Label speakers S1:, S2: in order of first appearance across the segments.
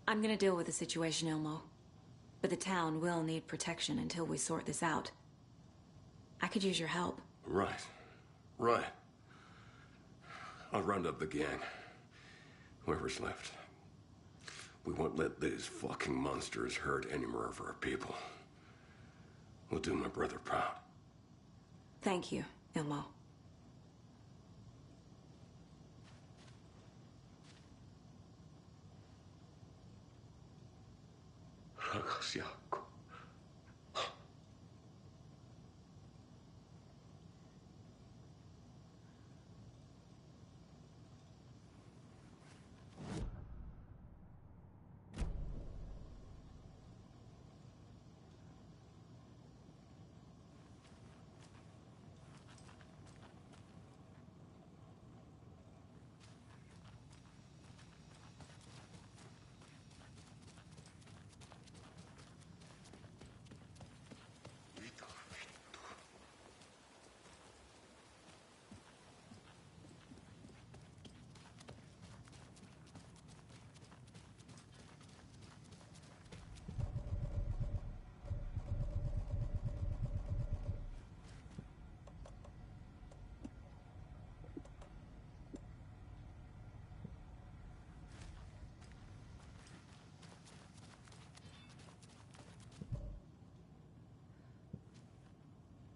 S1: I'm gonna deal with the situation, Ilmo. But the town will need protection until we sort this out. I could use your help.
S2: Right. Right. I'll round up the gang. Whoever's left. We won't let these fucking monsters hurt any more of our people. We'll do my brother proud.
S1: Thank you, Ilmo.
S2: Yeah.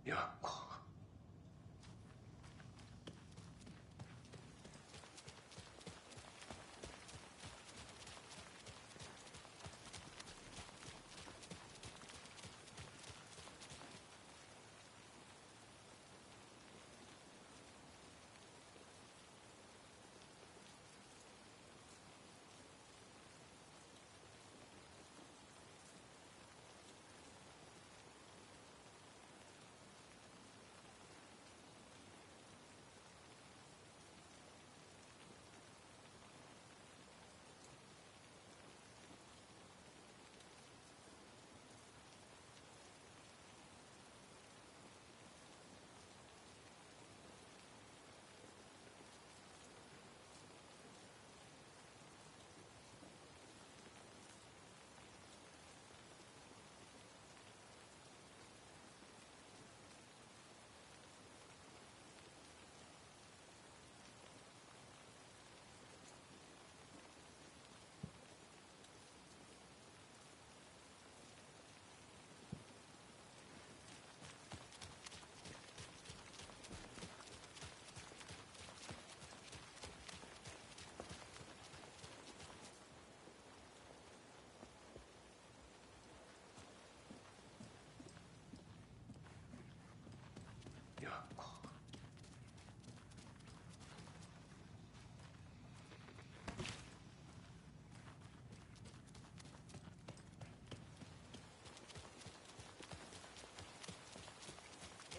S2: Yeah.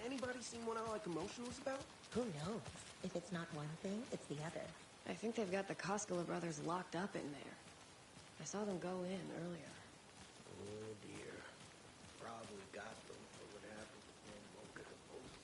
S3: Anybody seen what all that commotion was about?
S4: Who knows? If it's not one thing, it's the other.
S5: I think they've got the Koskela brothers locked up in there. I saw them go in earlier.
S3: Oh dear. Probably got them for what happened to them. Won't get the post.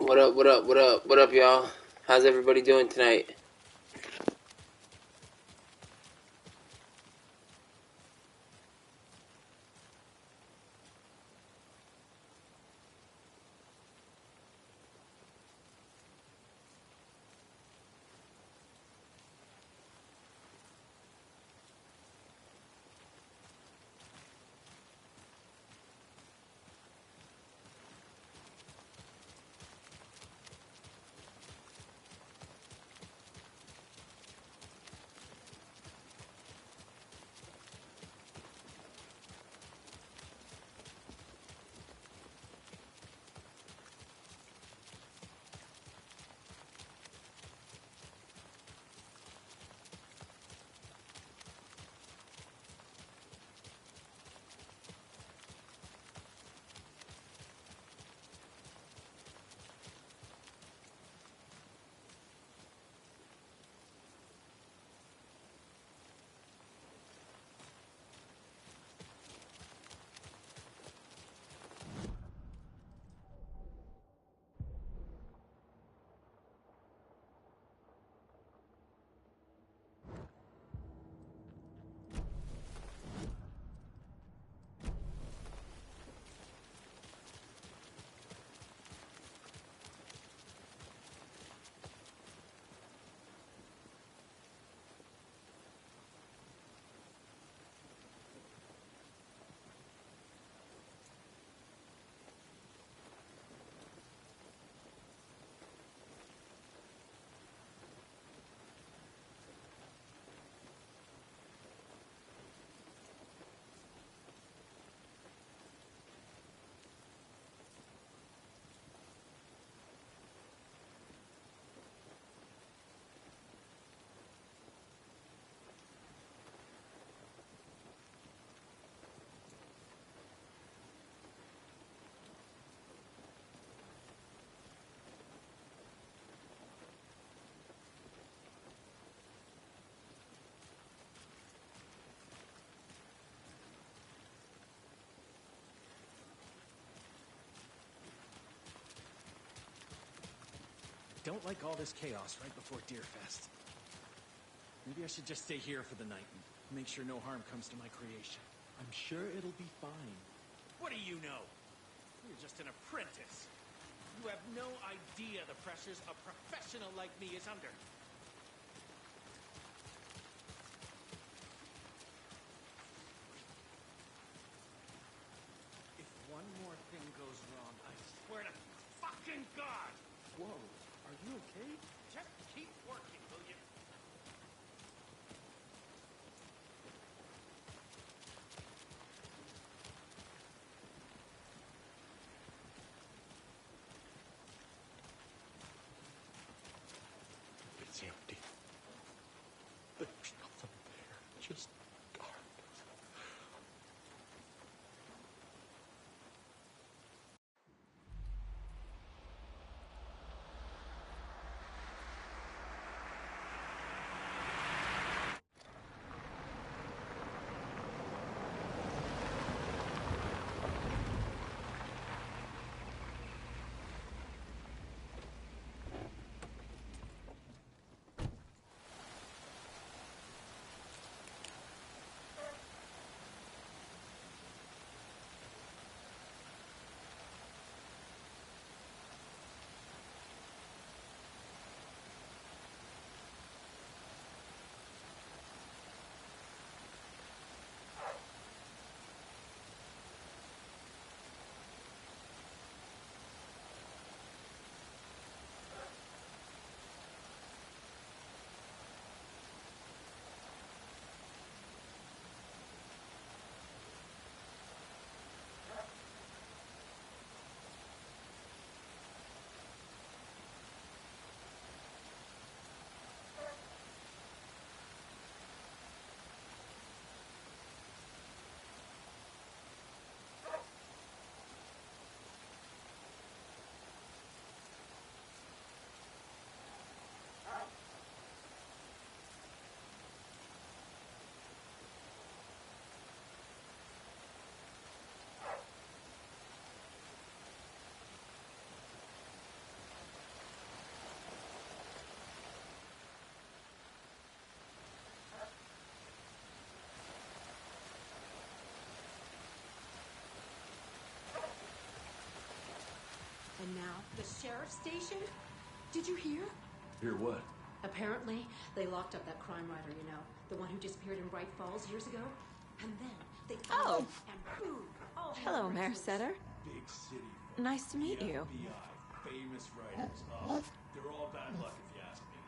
S6: What up, what up, what up, what up, y'all? How's everybody doing tonight?
S7: Don't like all this chaos right before Deerfest. Maybe I should just stay here for the night and make sure no harm comes to my creation.
S8: I'm sure it'll be fine.
S7: What do you know? You're just an apprentice. You have no idea the pressures a professional like me is under. If one more thing goes wrong, I swear to fucking God!
S8: Whoa, are you okay?
S7: Just keep working, will you?
S8: It's empty. There's nothing there. Just dark.
S9: And now, the sheriff's station? Did you hear?
S2: Hear what?
S9: Apparently, they locked up that crime writer, you know, the one who disappeared in Bright Falls years ago. And then they
S1: Oh.
S9: and boom, all hell
S1: Hello,
S9: breaks
S1: Mayor
S9: loose.
S1: Setter.
S7: Big city.
S1: Nice to meet you.
S7: FBI, famous writers. Oh, they're all bad luck if you ask me.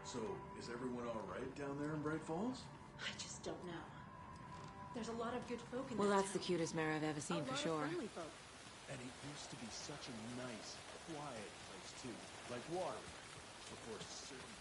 S8: So, is everyone alright down there in Bright Falls?
S9: I just don't know. There's a lot of good folk in
S1: Well,
S9: that
S1: that's the
S9: town.
S1: cutest mayor I've ever seen,
S9: a
S1: for
S9: lot
S1: sure.
S9: Of friendly folk.
S8: And it used to be such a nice, quiet place too. Like water. Before certain...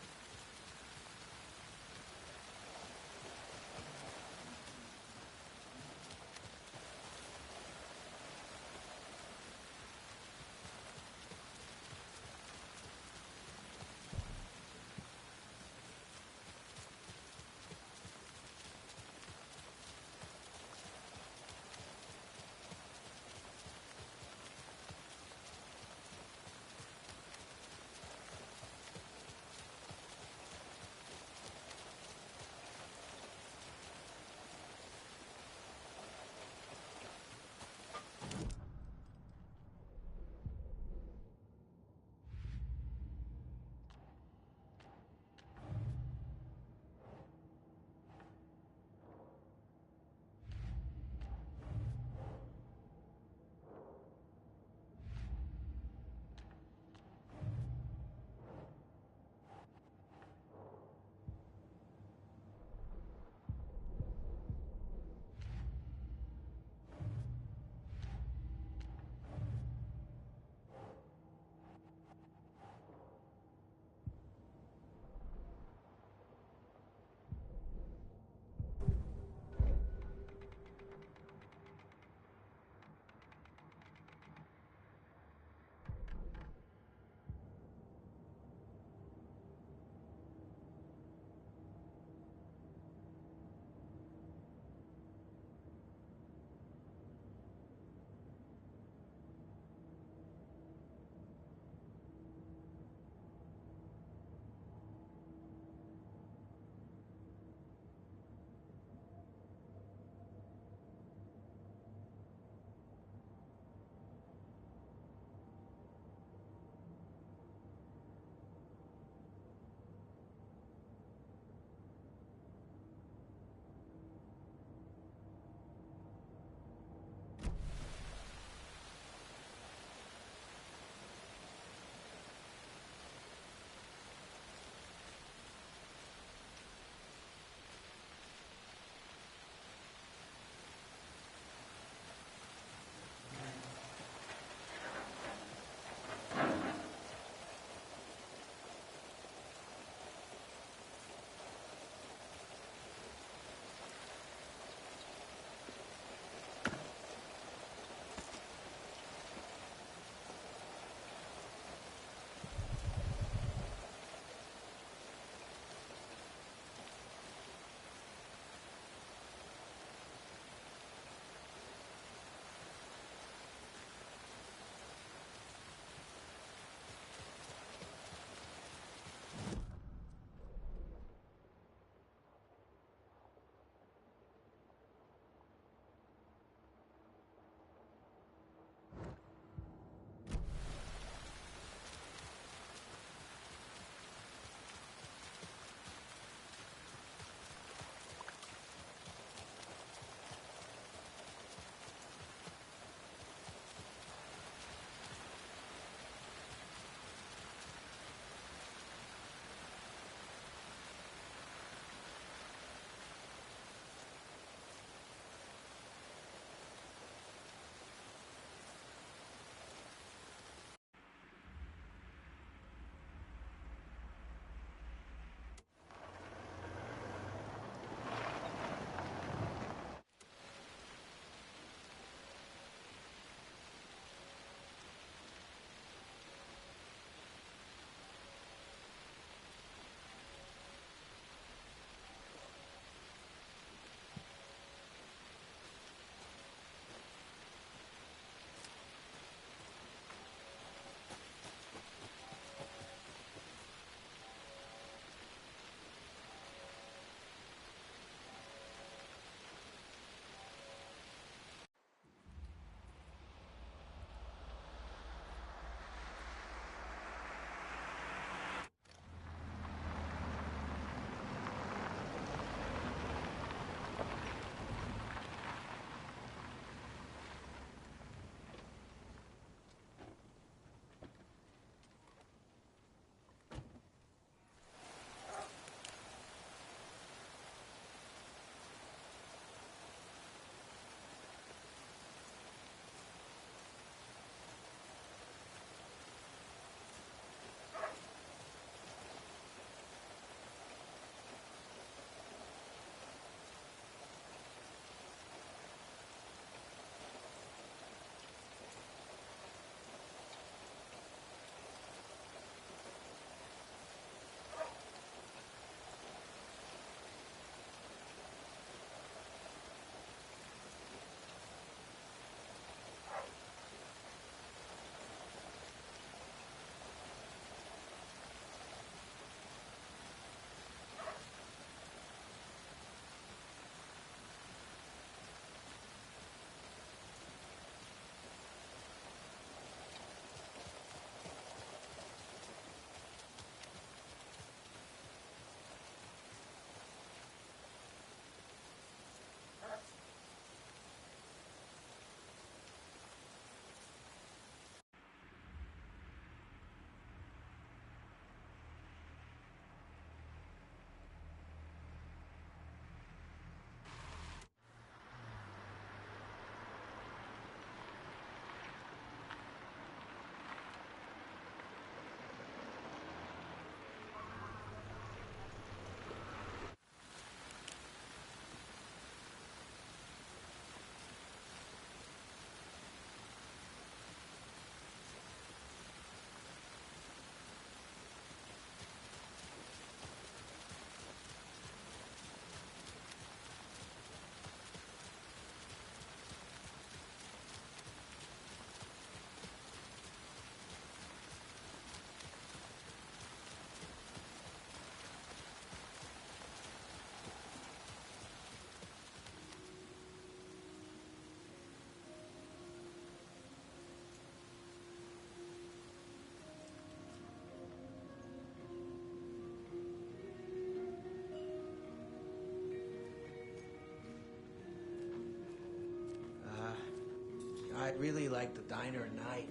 S3: I'd really like the diner at night.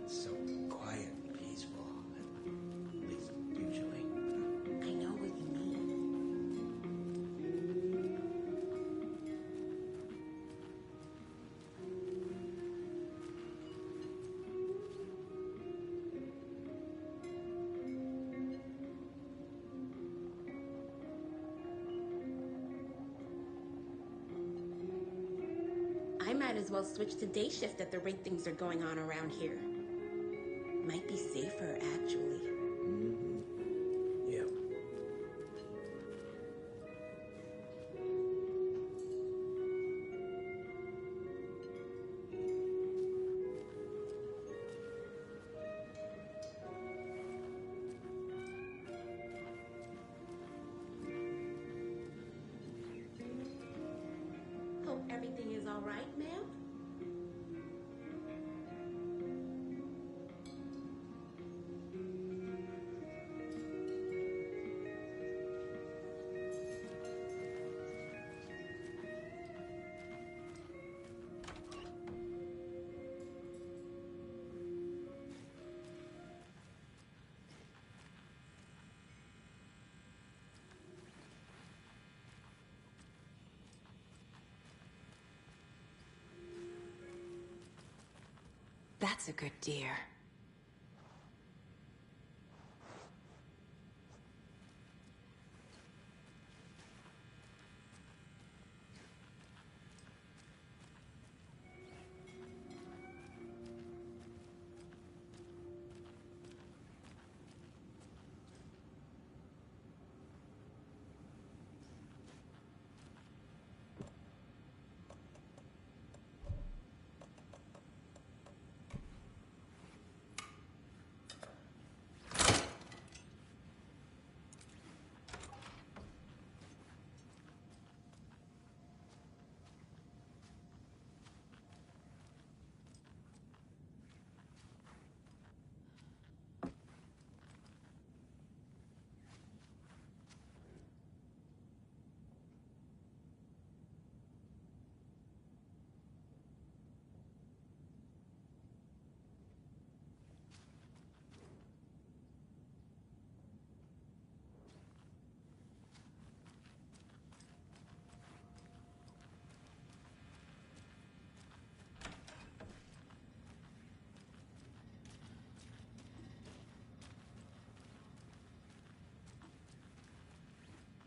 S3: It's so quiet and peaceful. At least usually.
S4: I know what you mean. I might as well switch to day shift at the rate things are going on around here. Might be safer, actually.
S3: Yeah.
S4: Hope everything is all right, ma'am?
S1: That's a good deer.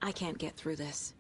S1: I can't get through this.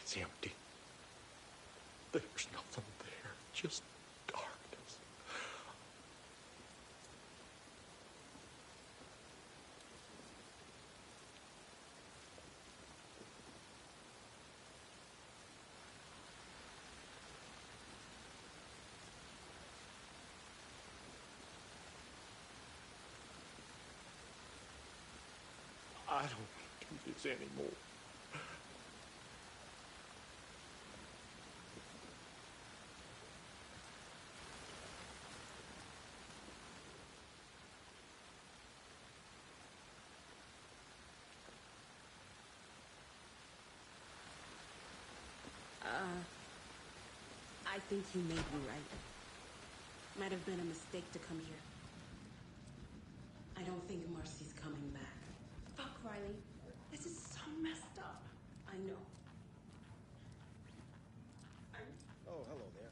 S8: It's empty. There's nothing there, just darkness. I don't want to do this anymore.
S4: I think you may be right. Might have been a mistake to come here. I don't think Marcy's coming back. Fuck, Riley. This is so messed up. I know.
S3: Oh, hello there.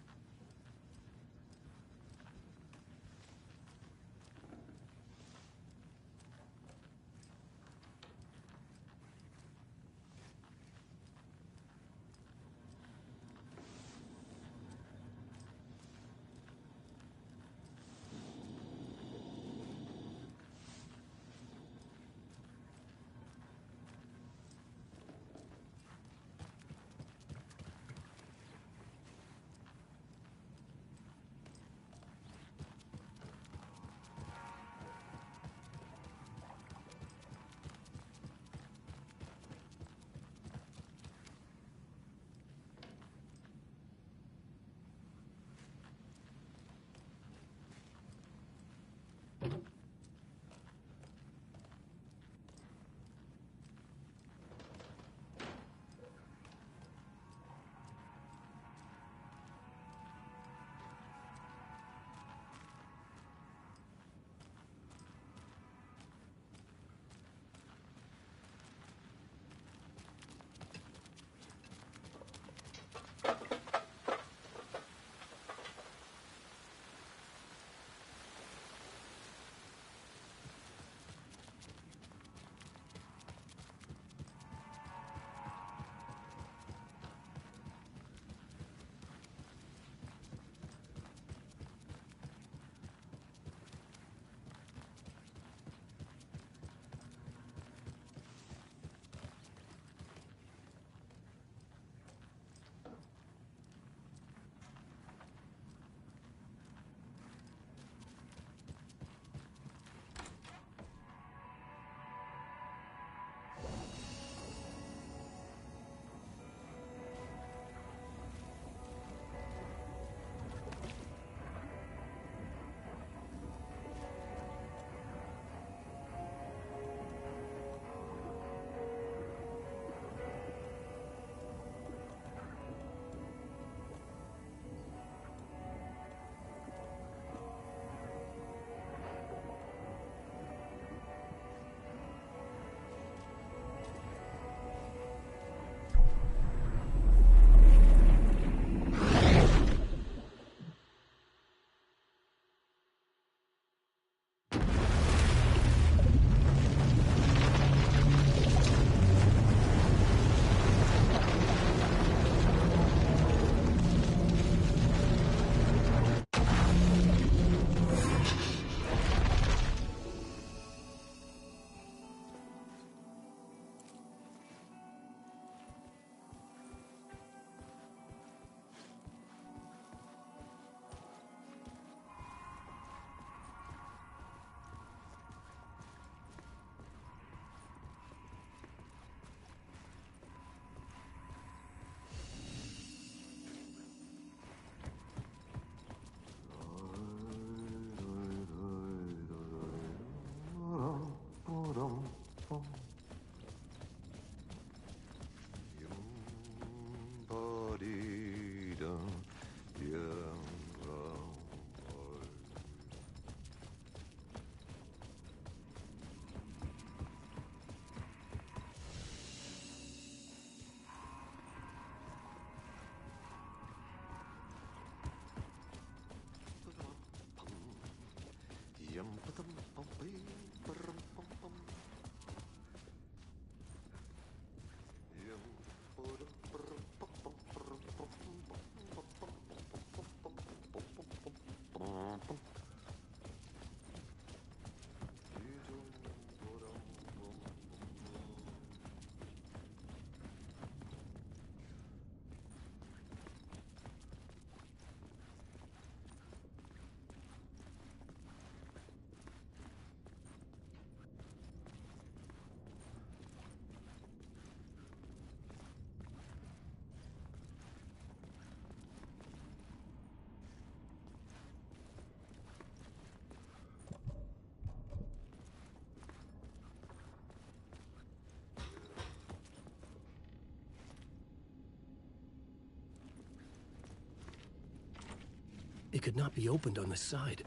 S10: It could not be opened on this side.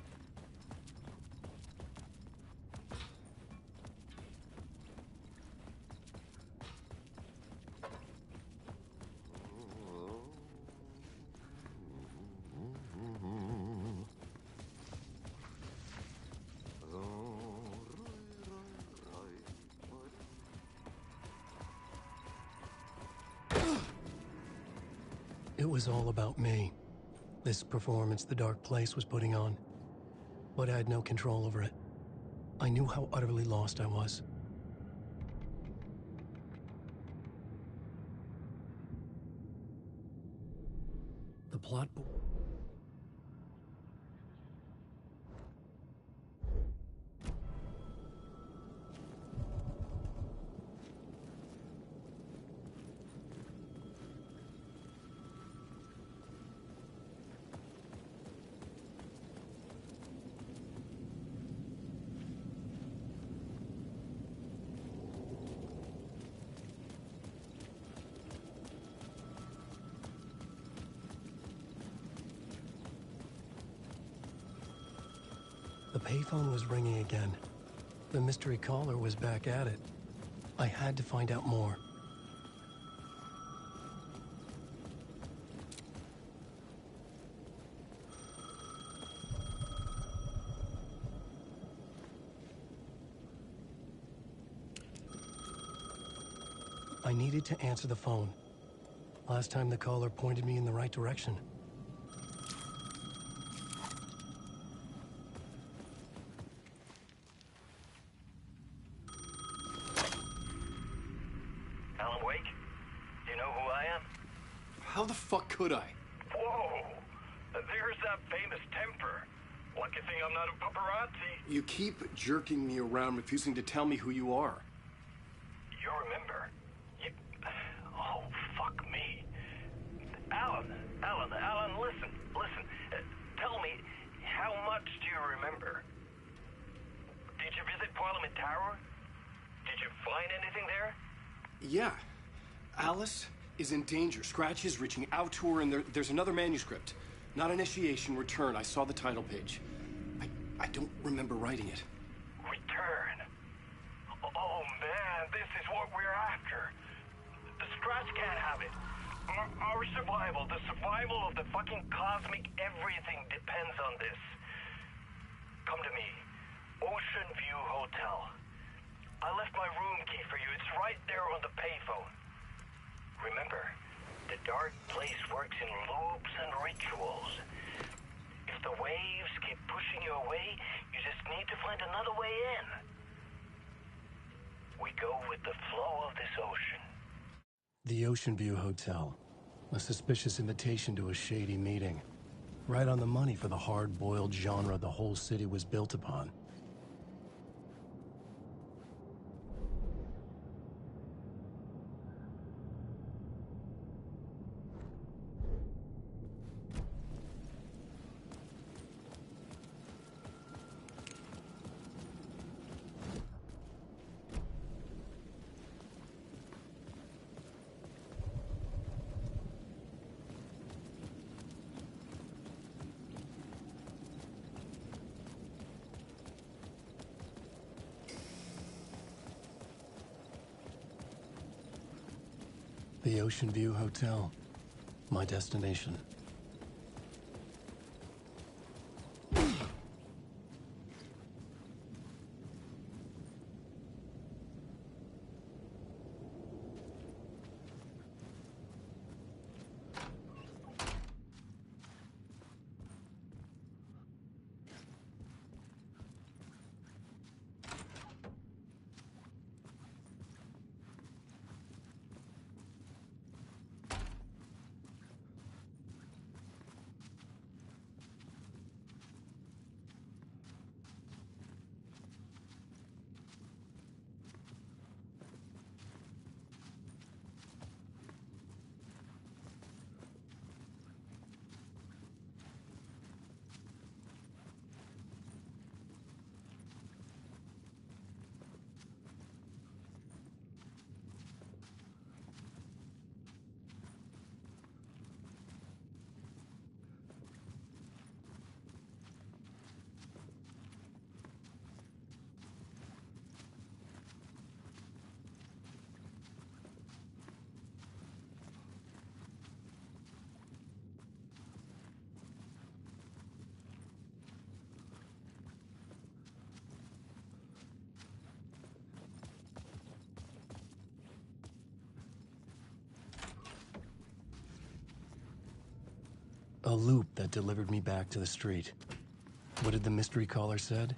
S10: It was all about me. This performance the Dark Place was putting on. But I had no control over it. I knew how utterly lost I was. The plot... The payphone was ringing again. The mystery caller was back at it. I had to find out more. I needed to answer the phone. Last time the caller pointed me in the right direction.
S8: How the fuck could I?
S11: Whoa! There's that famous temper. Lucky thing I'm not a paparazzi.
S8: You keep jerking me around, refusing to tell me who you are.
S11: You remember? Oh, fuck me. Alan, listen. Tell me, how much do you remember? Did you visit Parliament Tower? Did you find anything there?
S8: Yeah. Alice is in danger. Scratch is reaching out to her, and there's another manuscript. Not initiation, return. I saw the title page. I don't remember writing it.
S11: Return? Oh, man, this is what we're after. The Scratch can't have it. Our survival, the survival of the fucking cosmic everything depends on this. Come to me. Ocean View Hotel. I left my room key for you. It's right there on the payphone. Remember, the Dark Place works in loops and rituals. If the waves keep pushing you away, you just need to find another way in. We go with the flow of this ocean.
S10: The Ocean View Hotel. A suspicious invitation to a shady meeting. Right on the money for the hard-boiled genre the whole city was built upon. The Ocean View Hotel. My destination. A loop that delivered me back to the street. What did the mystery caller said?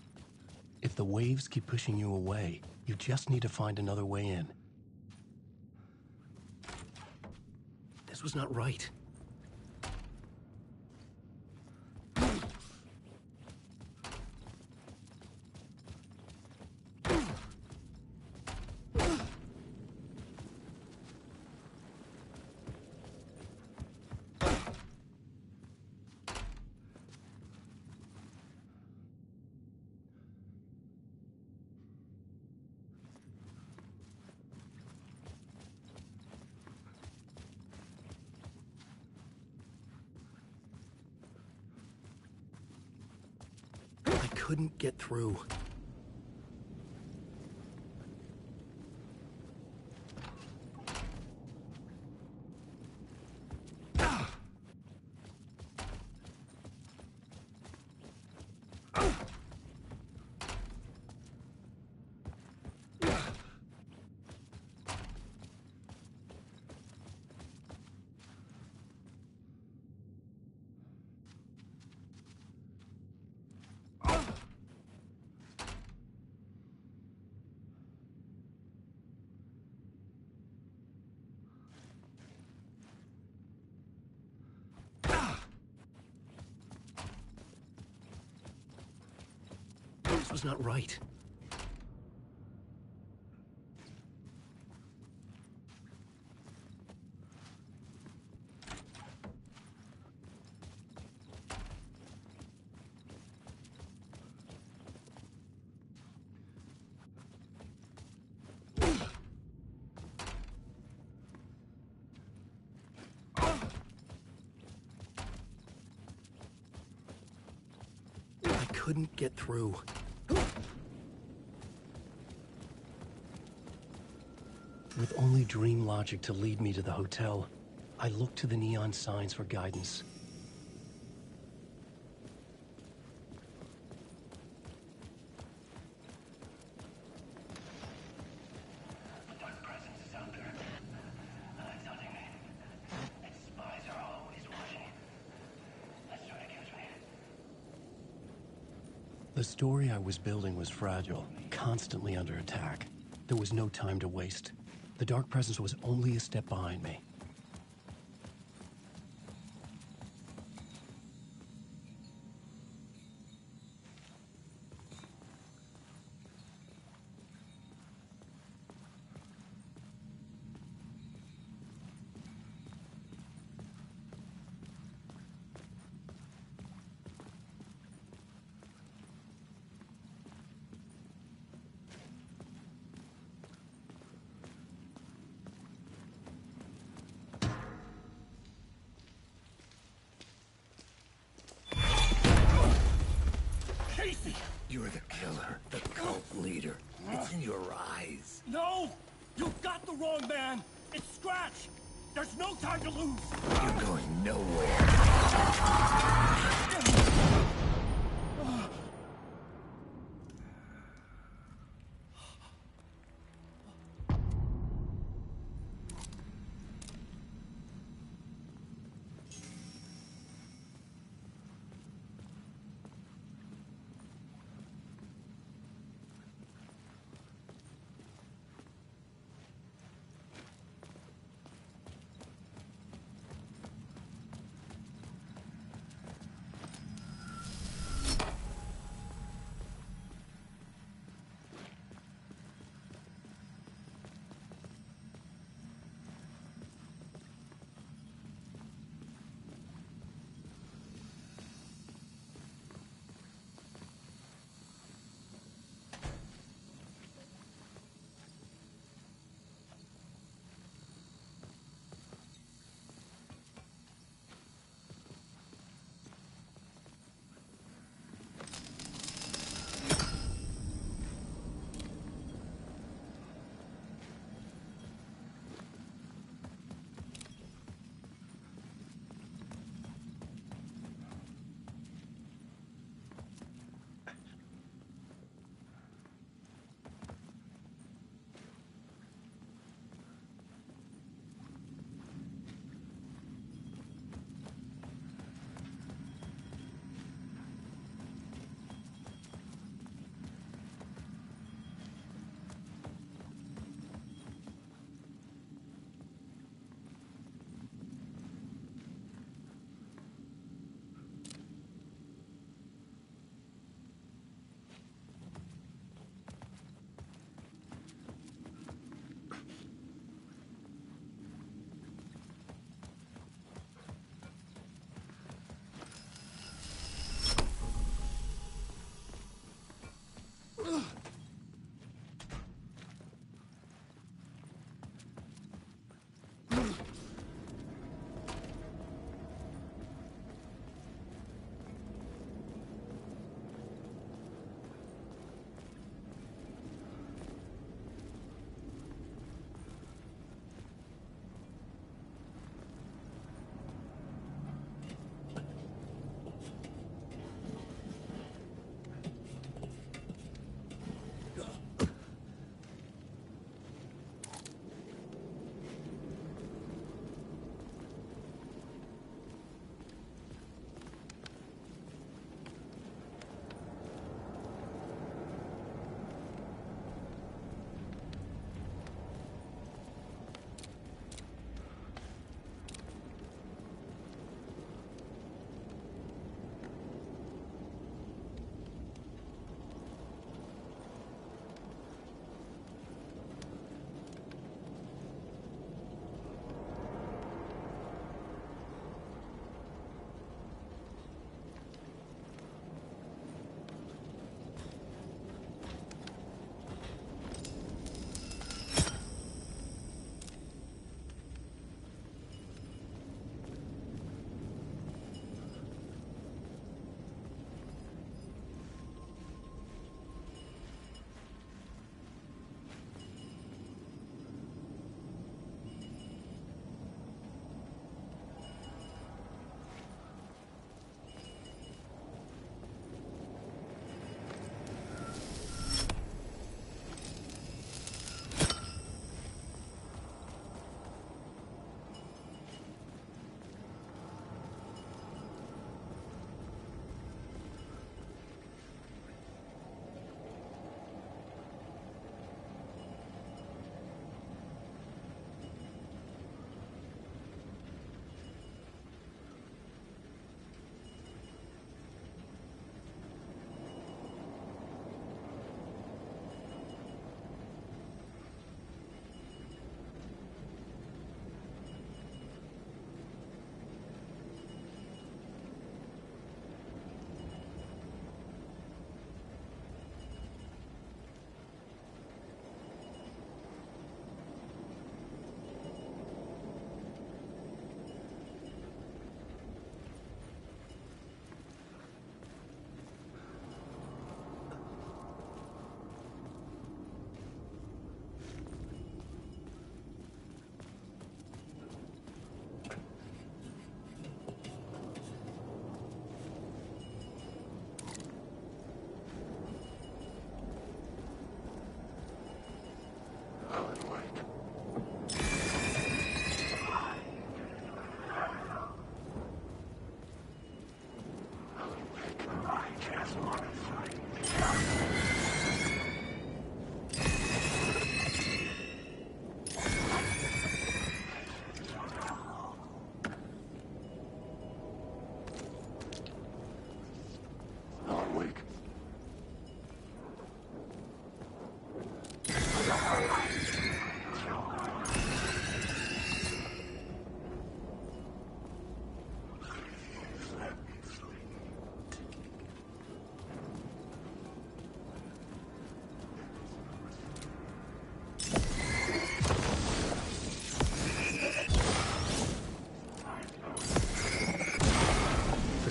S10: If the waves keep pushing you away, you just need to find another way in. This was not right. Couldn't get through. This was not right. I couldn't get through. With only dream logic to lead me to the hotel, I looked to the neon signs for guidance.
S11: The dark presence is out there. It's hunting me. Its spies are always watching. That's what it gives me.
S10: The story I was building was fragile, constantly under attack. There was no time to waste. The dark presence was only a step behind me.
S12: You're the killer, the cult leader. It's in your eyes.
S11: No! You've got the wrong man! It's Scratch! There's no time to lose!
S12: You're going nowhere.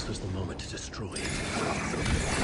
S10: This was the moment to destroy it.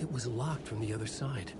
S10: It was locked from the other side.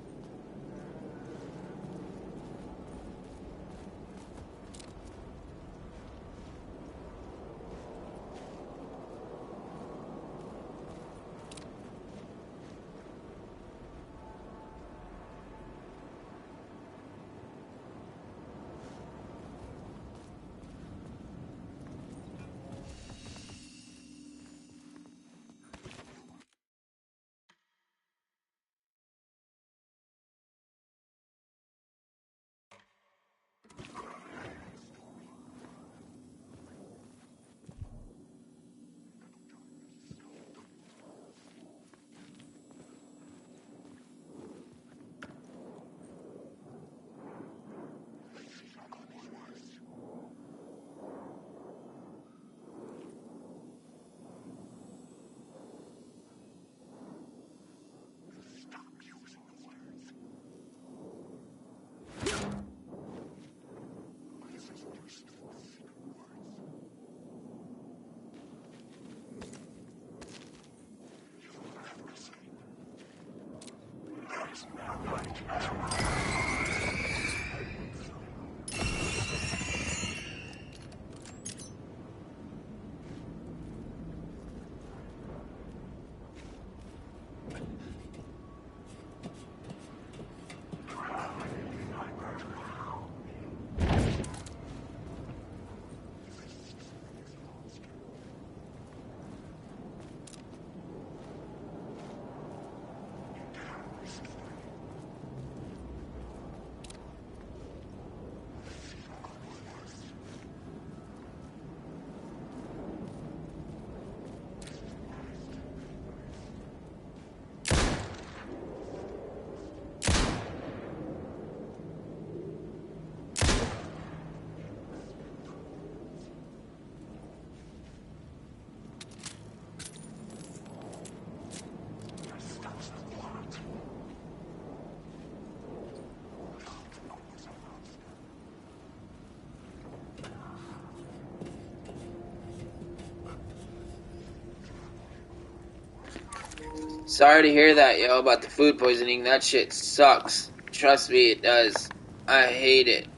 S6: Sorry to hear that, yo, about the food poisoning. That shit sucks. Trust me, it does. I hate it.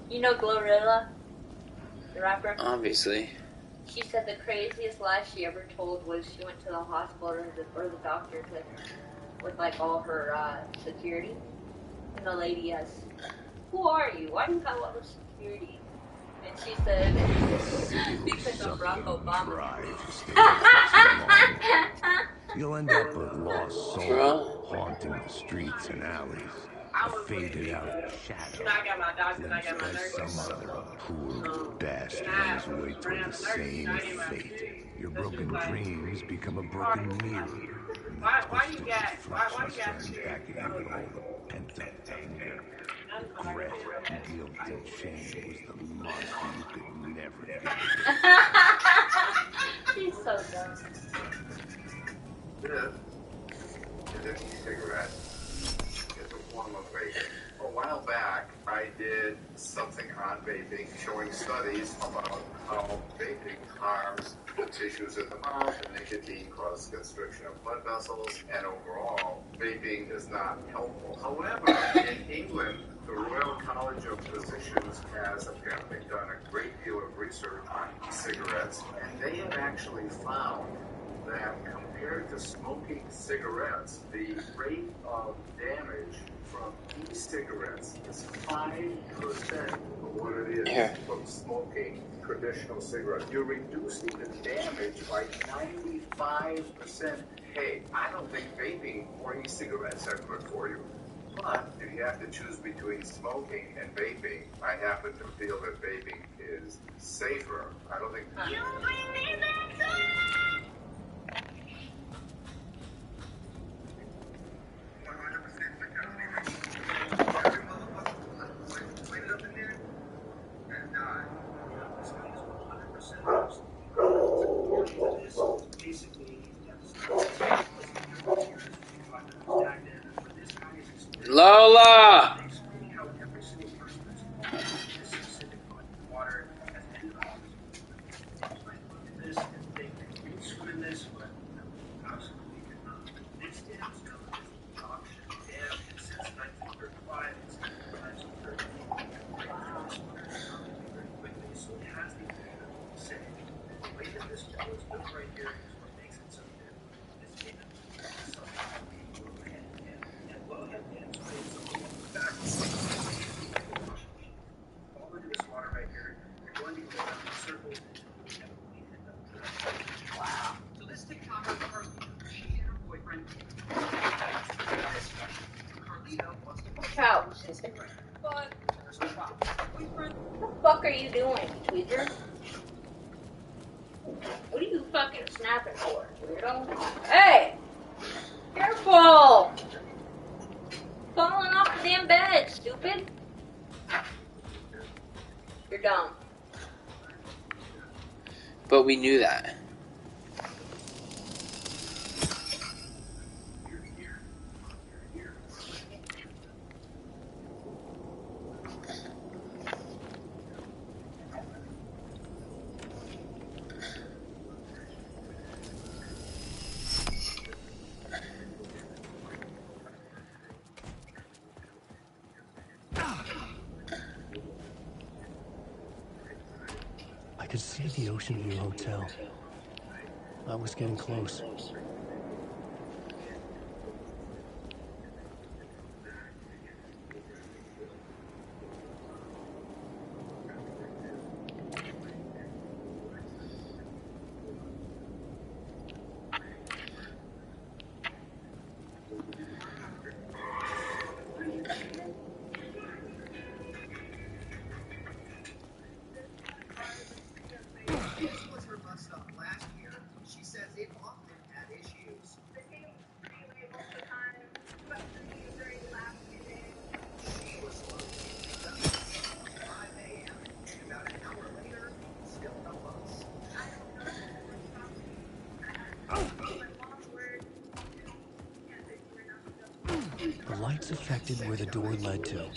S13: You know Glorilla, the rapper?
S6: Obviously.
S13: She said the craziest lie she ever told was she went to the hospital or the doctor with like all her security. And the lady asked, "Who are you? Why do you have all the security?" And she said, "Because I'm Barack Obama."
S12: You'll end up a lost soul, haunting the streets and alleys. A faded out shadow, glimpsed by some other poor bastard on his way toward the same fate. Your broken dreams become a broken mirror, and the twisted reflections turn back at you with all the pent-up anger. Regret, guilt, and shame was the monster you could never get rid of.
S13: She's so dumb.
S14: This is an e-cigarette. It's a form of vaping. A while back, I did something on vaping showing studies about how vaping harms the tissues in the mouth, and nicotine causes constriction of blood vessels, and overall, vaping is not helpful. However, in England, the Royal College of Physicians has apparently done a great deal of research on e-cigarettes, and they have actually found that compared to smoking cigarettes, the rate of damage from e-cigarettes is 5% of what it is from smoking traditional cigarettes. You're reducing the damage by 95%. Hey, I don't think vaping or e-cigarettes are good for you. But if you have to choose between smoking and vaping, I happen to feel that vaping is safer. I don't think... You bring me back to
S6: Lola!
S13: What the fuck are you doing, Tweezer? What are you fucking snapping for, weirdo? Hey! Careful! Falling off the damn bed, stupid. You're dumb.
S6: But we knew that.
S10: I could see the Ocean View Hotel. I was getting close. The lights affected where the door led to.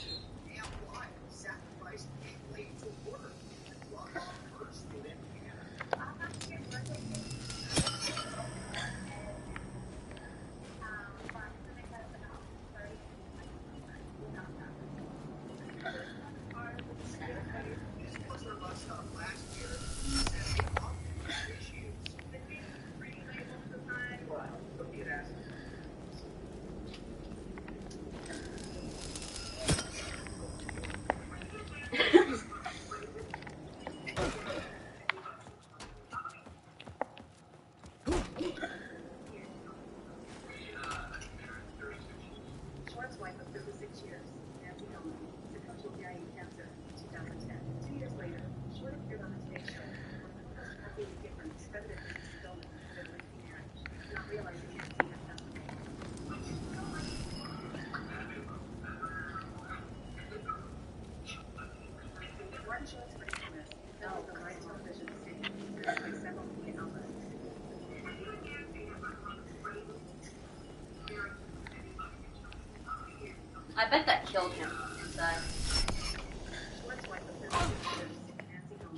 S13: I bet that killed him inside.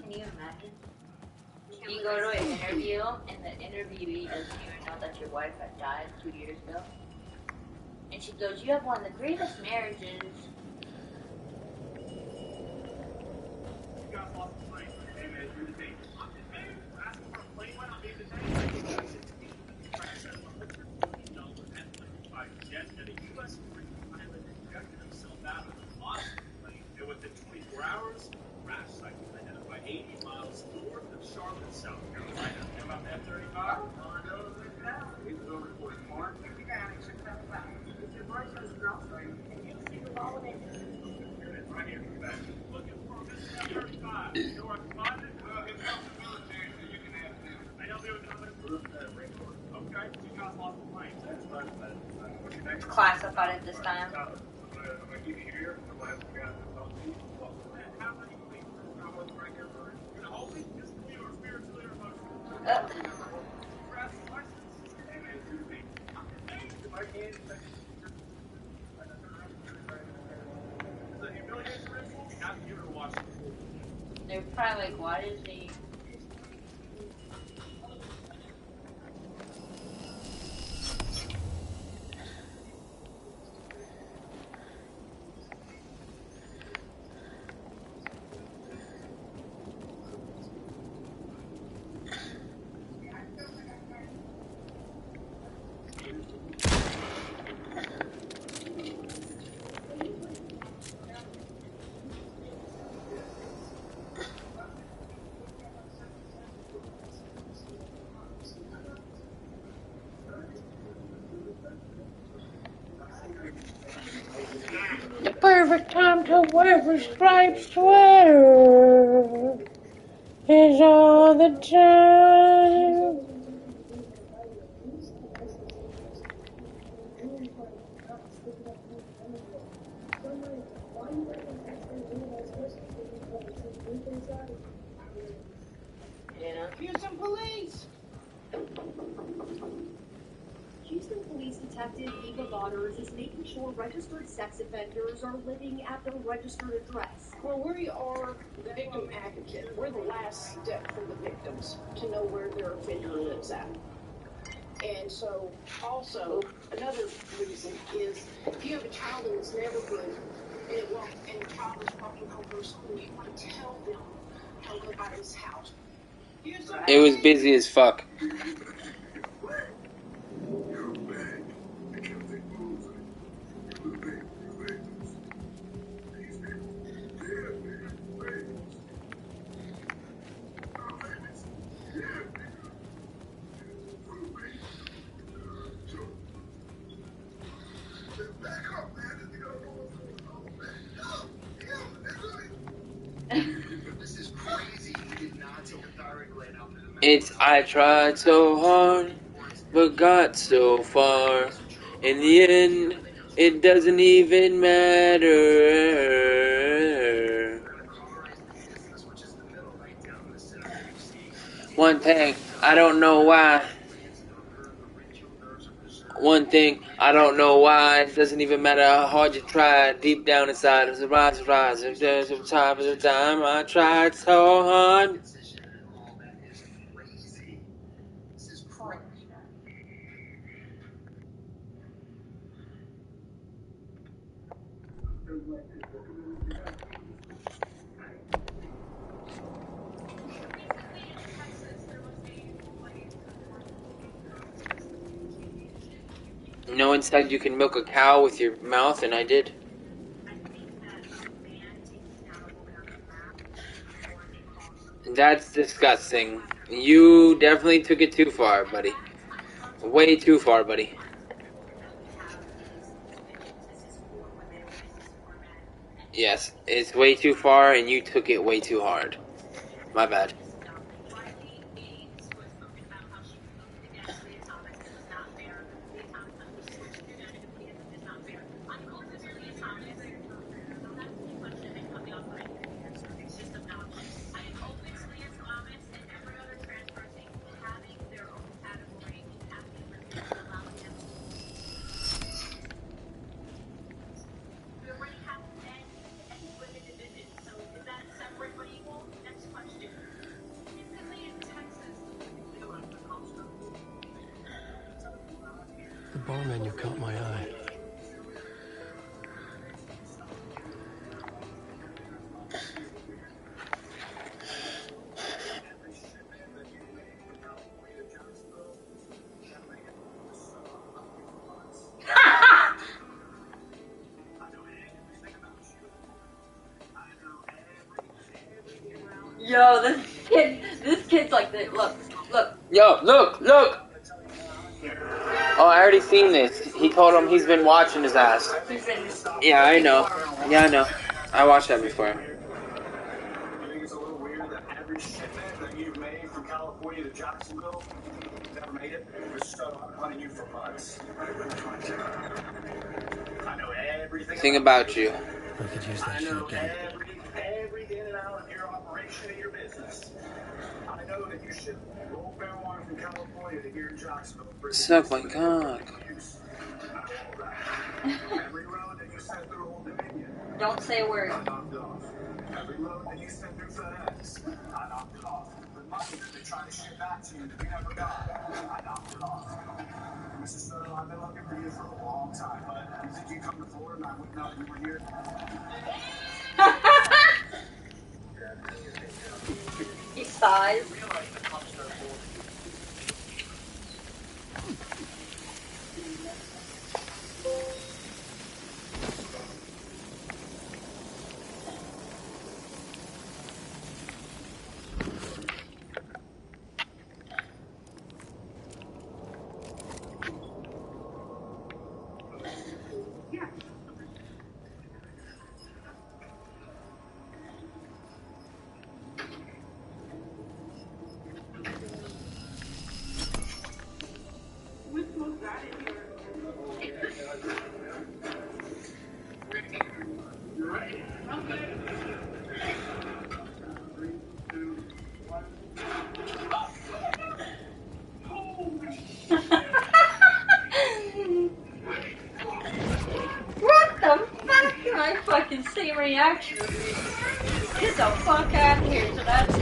S13: Can you imagine? You go to an interview and the interviewee doesn't even know that your wife had died 2 years ago. And she goes, you have one of the greatest marriages.
S7: And within 24 hours, crash site was identified 80 miles north of Charlotte, South Carolina. And about F-35? He was over 44. Right here, back. Looking for Mr. F-35. You know where I can find it? Well, it's out in the military, so you can ask them. I don't know okay, you guys lost the plane. That's fine. What's your name?
S13: Classified at this time.
S7: I'm going to keep you here. We'll have some guys to talk to you. How many people are going to break your word? You're going to hold me physically or spiritually or emotionally?
S13: They're probably like, why is he...
S6: The perfect time to wear a striped sweater is all the time.
S4: Yeah. Houston Police!
S15: Houston Police Detective Eva Waters is making sure registered sex offenders are living at their registered address.
S16: Well, we are the victim advocate. We're the last step for the victims to know where their offender lives at. And so, also, another reason is if you have a child in this neighborhood and the child is walking home from school, you want to tell them how to go by this house.
S6: It was busy as fuck. It's I tried so hard, but got so far. In the end, it doesn't even matter. One thing, I don't know why. One thing, I don't know why. It doesn't even matter how hard you try. Deep down inside, it's a rise. If there's a time, I tried so hard. No one said you can milk a cow with your mouth, and I did. That's disgusting. You definitely took it too far, buddy. Way too far, buddy. Yes, it's way too far, and you took it way too hard. My bad.
S10: The bar menu caught my eye.
S13: Yo, this kid's like this. Look.
S6: Yo, look! Oh, I already seen this. He told him he's been watching his ass. Yeah, I know. Yeah, I know. I watched that before.
S7: You think it's a little weird that every shipment that you've made from California to Jacksonville never made it? We're still hunting you for months. I know everything.
S6: Thing about you.
S10: I could use that shit again.
S7: Every in and out of your operation and your business. I know that you should roll marijuana from California to here in Jacksonville.
S6: Suck my cock.
S7: Every road that you sent through Old Dominion.
S13: Don't say a word.
S7: I knocked it off. Every road that you sent through FedEx. I knocked it off. The money that they tried to ship back to you that you never got. I knocked it off. Mr. Soto, I've been looking for you for a long time, but you think you'd come to Florida and I wouldn't know you were here?
S13: He sighs. What the fuck? Can I fucking see reaction? Get the fuck out of here. So that's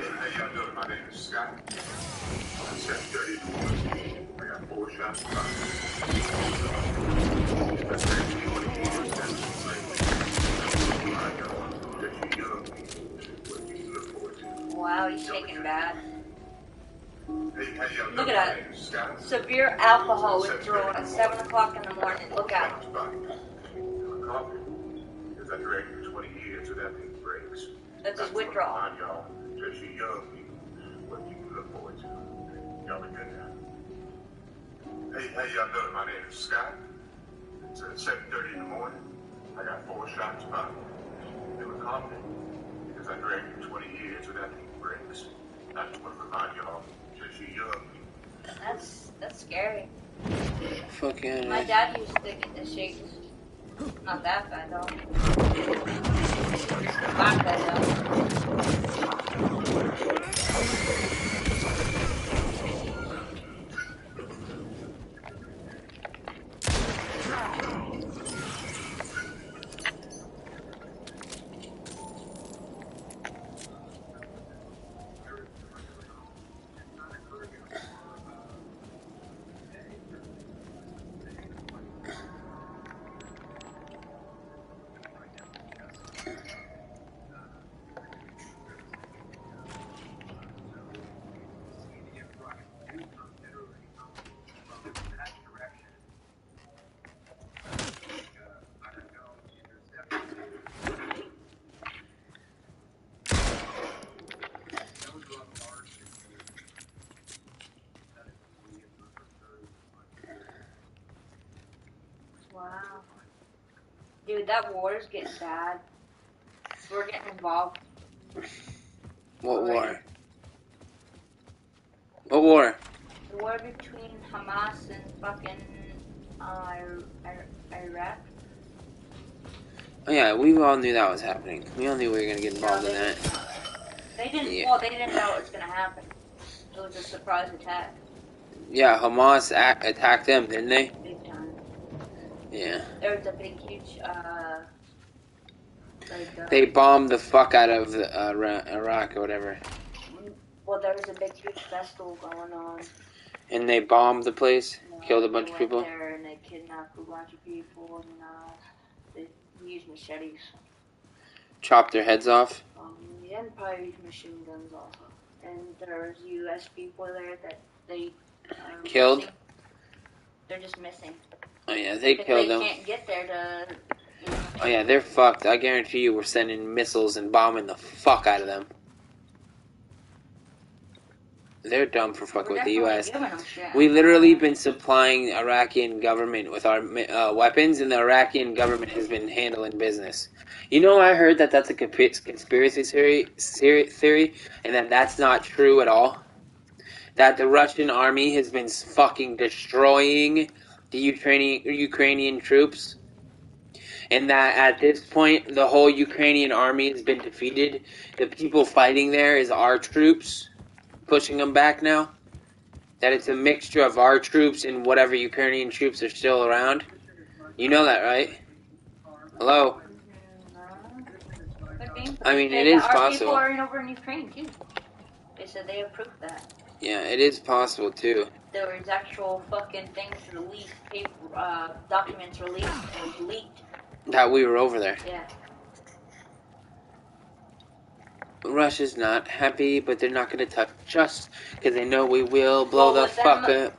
S14: Hey, y'all doing? My name is Scott. I'm 7:30. I got 4 shots
S13: wow, he's taking bad.
S14: Hey, y'all
S13: Look
S14: doing?
S13: at
S14: My name is Scott.
S13: that. Severe alcohol withdrawal at 7 o'clock in the morning. Look at him.
S14: Because I directed 20 years without any breaks.
S13: That's his withdrawal.
S14: Y'all, just you young people, what you can look forward to. Y'all be good now. Hey, y'all doing? My name is Scott. It's 7:30 in the morning. I got 4 shots about it. They were confident because I directed 20 years without any breaks. I just want to remind y'all, just you young people.
S13: That's scary.
S6: Fucking.
S13: My dad used to get the shakes. Not that bad though. Not bad Dude, that war's getting bad. We're getting involved.
S6: What war? What war?
S13: The war between Hamas and fucking Iraq.
S6: Oh yeah, we all knew that was happening. We all knew we were gonna get involved in that.
S13: They didn't.
S6: Yeah.
S13: Well, they didn't know it was gonna happen. It was a surprise attack.
S6: Yeah, Hamas attacked them, didn't they?
S13: Big time.
S6: Yeah.
S13: There was a big, huge,
S6: They bombed the fuck out of Iraq or whatever.
S13: Well, there was a big, huge festival going on.
S6: And they bombed the place, killed a bunch of
S13: They
S6: people.
S13: went there and they kidnapped a bunch of people and they used machetes.
S6: Chopped their heads off.
S13: And probably used machine guns also. And there's U.S. people there that they
S6: Killed?
S13: missing. They're just missing.
S6: Oh yeah, they killed them.
S13: They can't get there to.
S6: Oh yeah, they're fucked. I guarantee you we're sending missiles and bombing the fuck out of them. They're dumb for fucking with the U.S. We literally been supplying the Iraqi government with our weapons, and the Iraqi government has been handling business. You know, I heard that that's a conspiracy theory, and that that's not true at all. That the Russian army has been fucking destroying the Ukrainian troops, and that at this point the whole Ukrainian army has been defeated. The people fighting there is our troops, pushing them back now. That it's a mixture of our troops and whatever Ukrainian troops are still around. You know that, right? Hello? I mean, it is
S13: Our
S6: possible.
S13: people are over in Ukraine too. They said they approved that.
S6: Yeah, it is possible too.
S13: There was actual fucking things released, documents released and leaked.
S6: That we were over there.
S13: Yeah.
S6: Russia's not happy, but they're not going to touch us because they know we will blow the fuck up.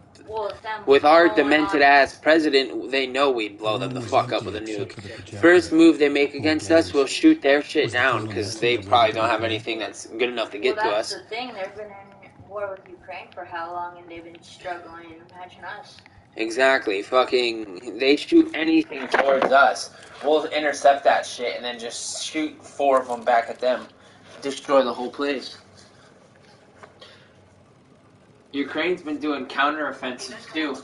S6: With our demented ass president, they know we'd blow them the fuck up with a nuke. First move they make against us, we'll shoot their shit down because they probably don't have anything that's good enough to get to us.
S13: That's the thing. They've been in war with Ukraine for how long, and they've been struggling. Imagine us.
S6: Exactly. Fucking, they shoot anything towards us. We'll intercept that shit and then just shoot 4 of them back at them. Destroy the whole place. Ukraine's been doing counteroffensives too.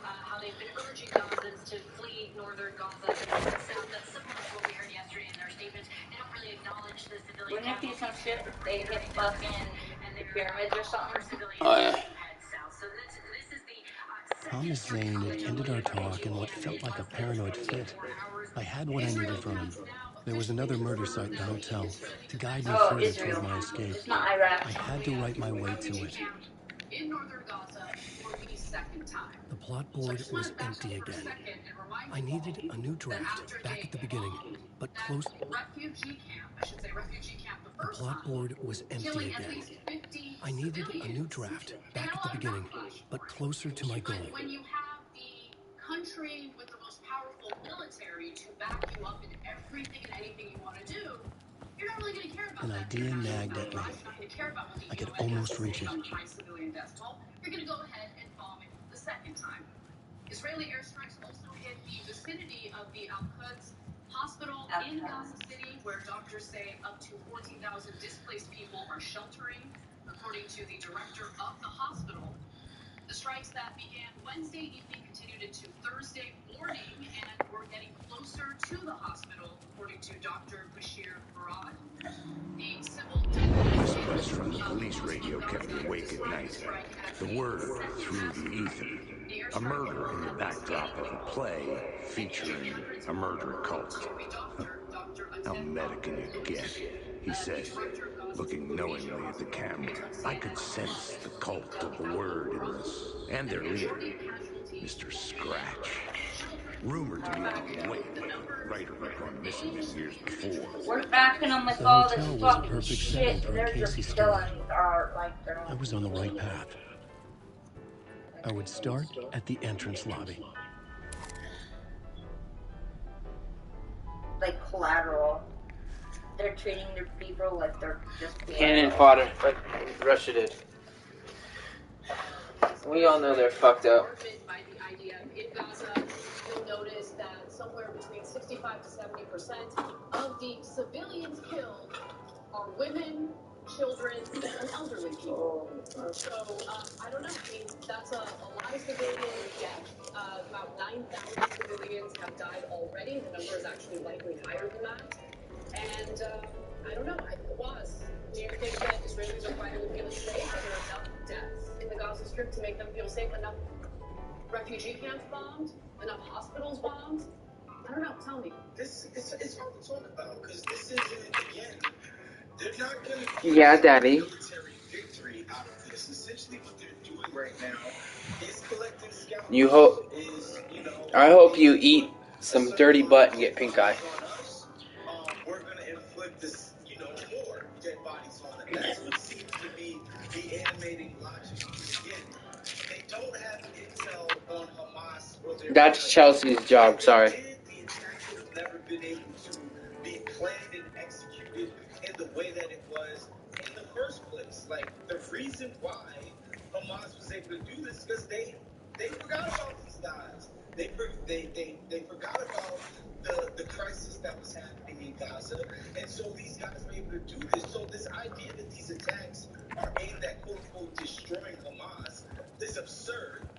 S17: How they've been urging Gazans to flee northern Gaza. That's similar to what we heard yesterday in their statements. They don't really acknowledge the civilian.
S13: Wouldn't it be some shit if they hit fucking the pyramids or something?
S6: Oh yeah.
S10: Thomas Zane attended our talk in what felt like a paranoid fit. I had what I needed from him. There was another murder site in the hotel to guide me further toward my escape. I had to write my way to it.
S17: In northern Gaza for the second time.
S10: The plot board was empty again. I needed a new draft back at the beginning, but close.
S17: Refugee camp, I should say refugee camp the
S10: The
S17: first
S10: plot
S17: time.
S10: board was empty again. I needed a new draft back at the beginning, but closer to my goal.
S17: When you have the country with the most powerful military to back you up in everything and anything you want to do, you're not really going to care about
S10: An
S17: that.
S10: idea nagged at me. I could almost reach it.
S17: High civilian death toll. You're going to go ahead and bomb it the second time. Israeli airstrikes also hit the vicinity of the Al-Quds hospital in Gaza City, where doctors say up to 14,000 displaced people are sheltering, according to the director of the hospital. The strikes that began Wednesday evening continued into Thursday morning, and we're getting closer to the hospital, according to Dr. Bashir Farad. The civil
S12: Whispers from the police radio kept me awake at night. The word through the ether. A murder in the backdrop of a play featuring a murder cult. How meta can you get? He said, looking knowingly at the camera. I could sense the cult of the word in this, and their leader, Mr. Scratch. Rumored to be on the way, writer had gone missing years before.
S13: We're backing them with
S10: The
S13: all
S10: hotel
S13: this
S10: was a
S13: fucking
S10: perfect
S13: shit,
S10: setting
S13: and
S10: for a
S13: they're
S10: Casey
S13: just
S10: story.
S13: killing our, like, their
S10: I was on the right path. I would start at the entrance lobby.
S13: like collateral. They're treating their people like they're just
S6: Cannon fodder, like Russia did. We all know they're fucked up.
S17: By the idea in Gaza, you'll notice that some somewhere between 65 to 70% of the civilians killed are women, children, and elderly people. So, I don't know. I mean, that's a lot of civilian death. About 9,000 civilians have died already. The number is actually likely higher than that. And I don't know. Do you think that Israelis are finally feeling safe? Are there enough deaths in the Gaza Strip to make them feel safe? Enough refugee camps bombed? Enough hospitals bombed? I don't know. Tell me.
S18: It's hard to talk about because this isn't, again, they're not going to
S6: Yeah, Daddy.
S18: military victory out of this. Essentially, what they're doing right now is collecting scalps.
S6: You hope. I hope you eat some dirty butt and get pink eye.
S18: We're going to inflict this, more dead bodies on them. That's what seems to be the animating logic. Again, they don't have intel on Hamas or their.
S6: That's Chelsea's job. Sorry.
S18: The attack would have never been able to be planned and executed in the way that it was in the first place. Like, the reason why Hamas was able to do this is because they forgot about these guys. They forgot about the crisis that was happening in Gaza, and so these guys were able to do this. So this idea that these attacks are aimed at quote unquote destroying Hamas is absurd.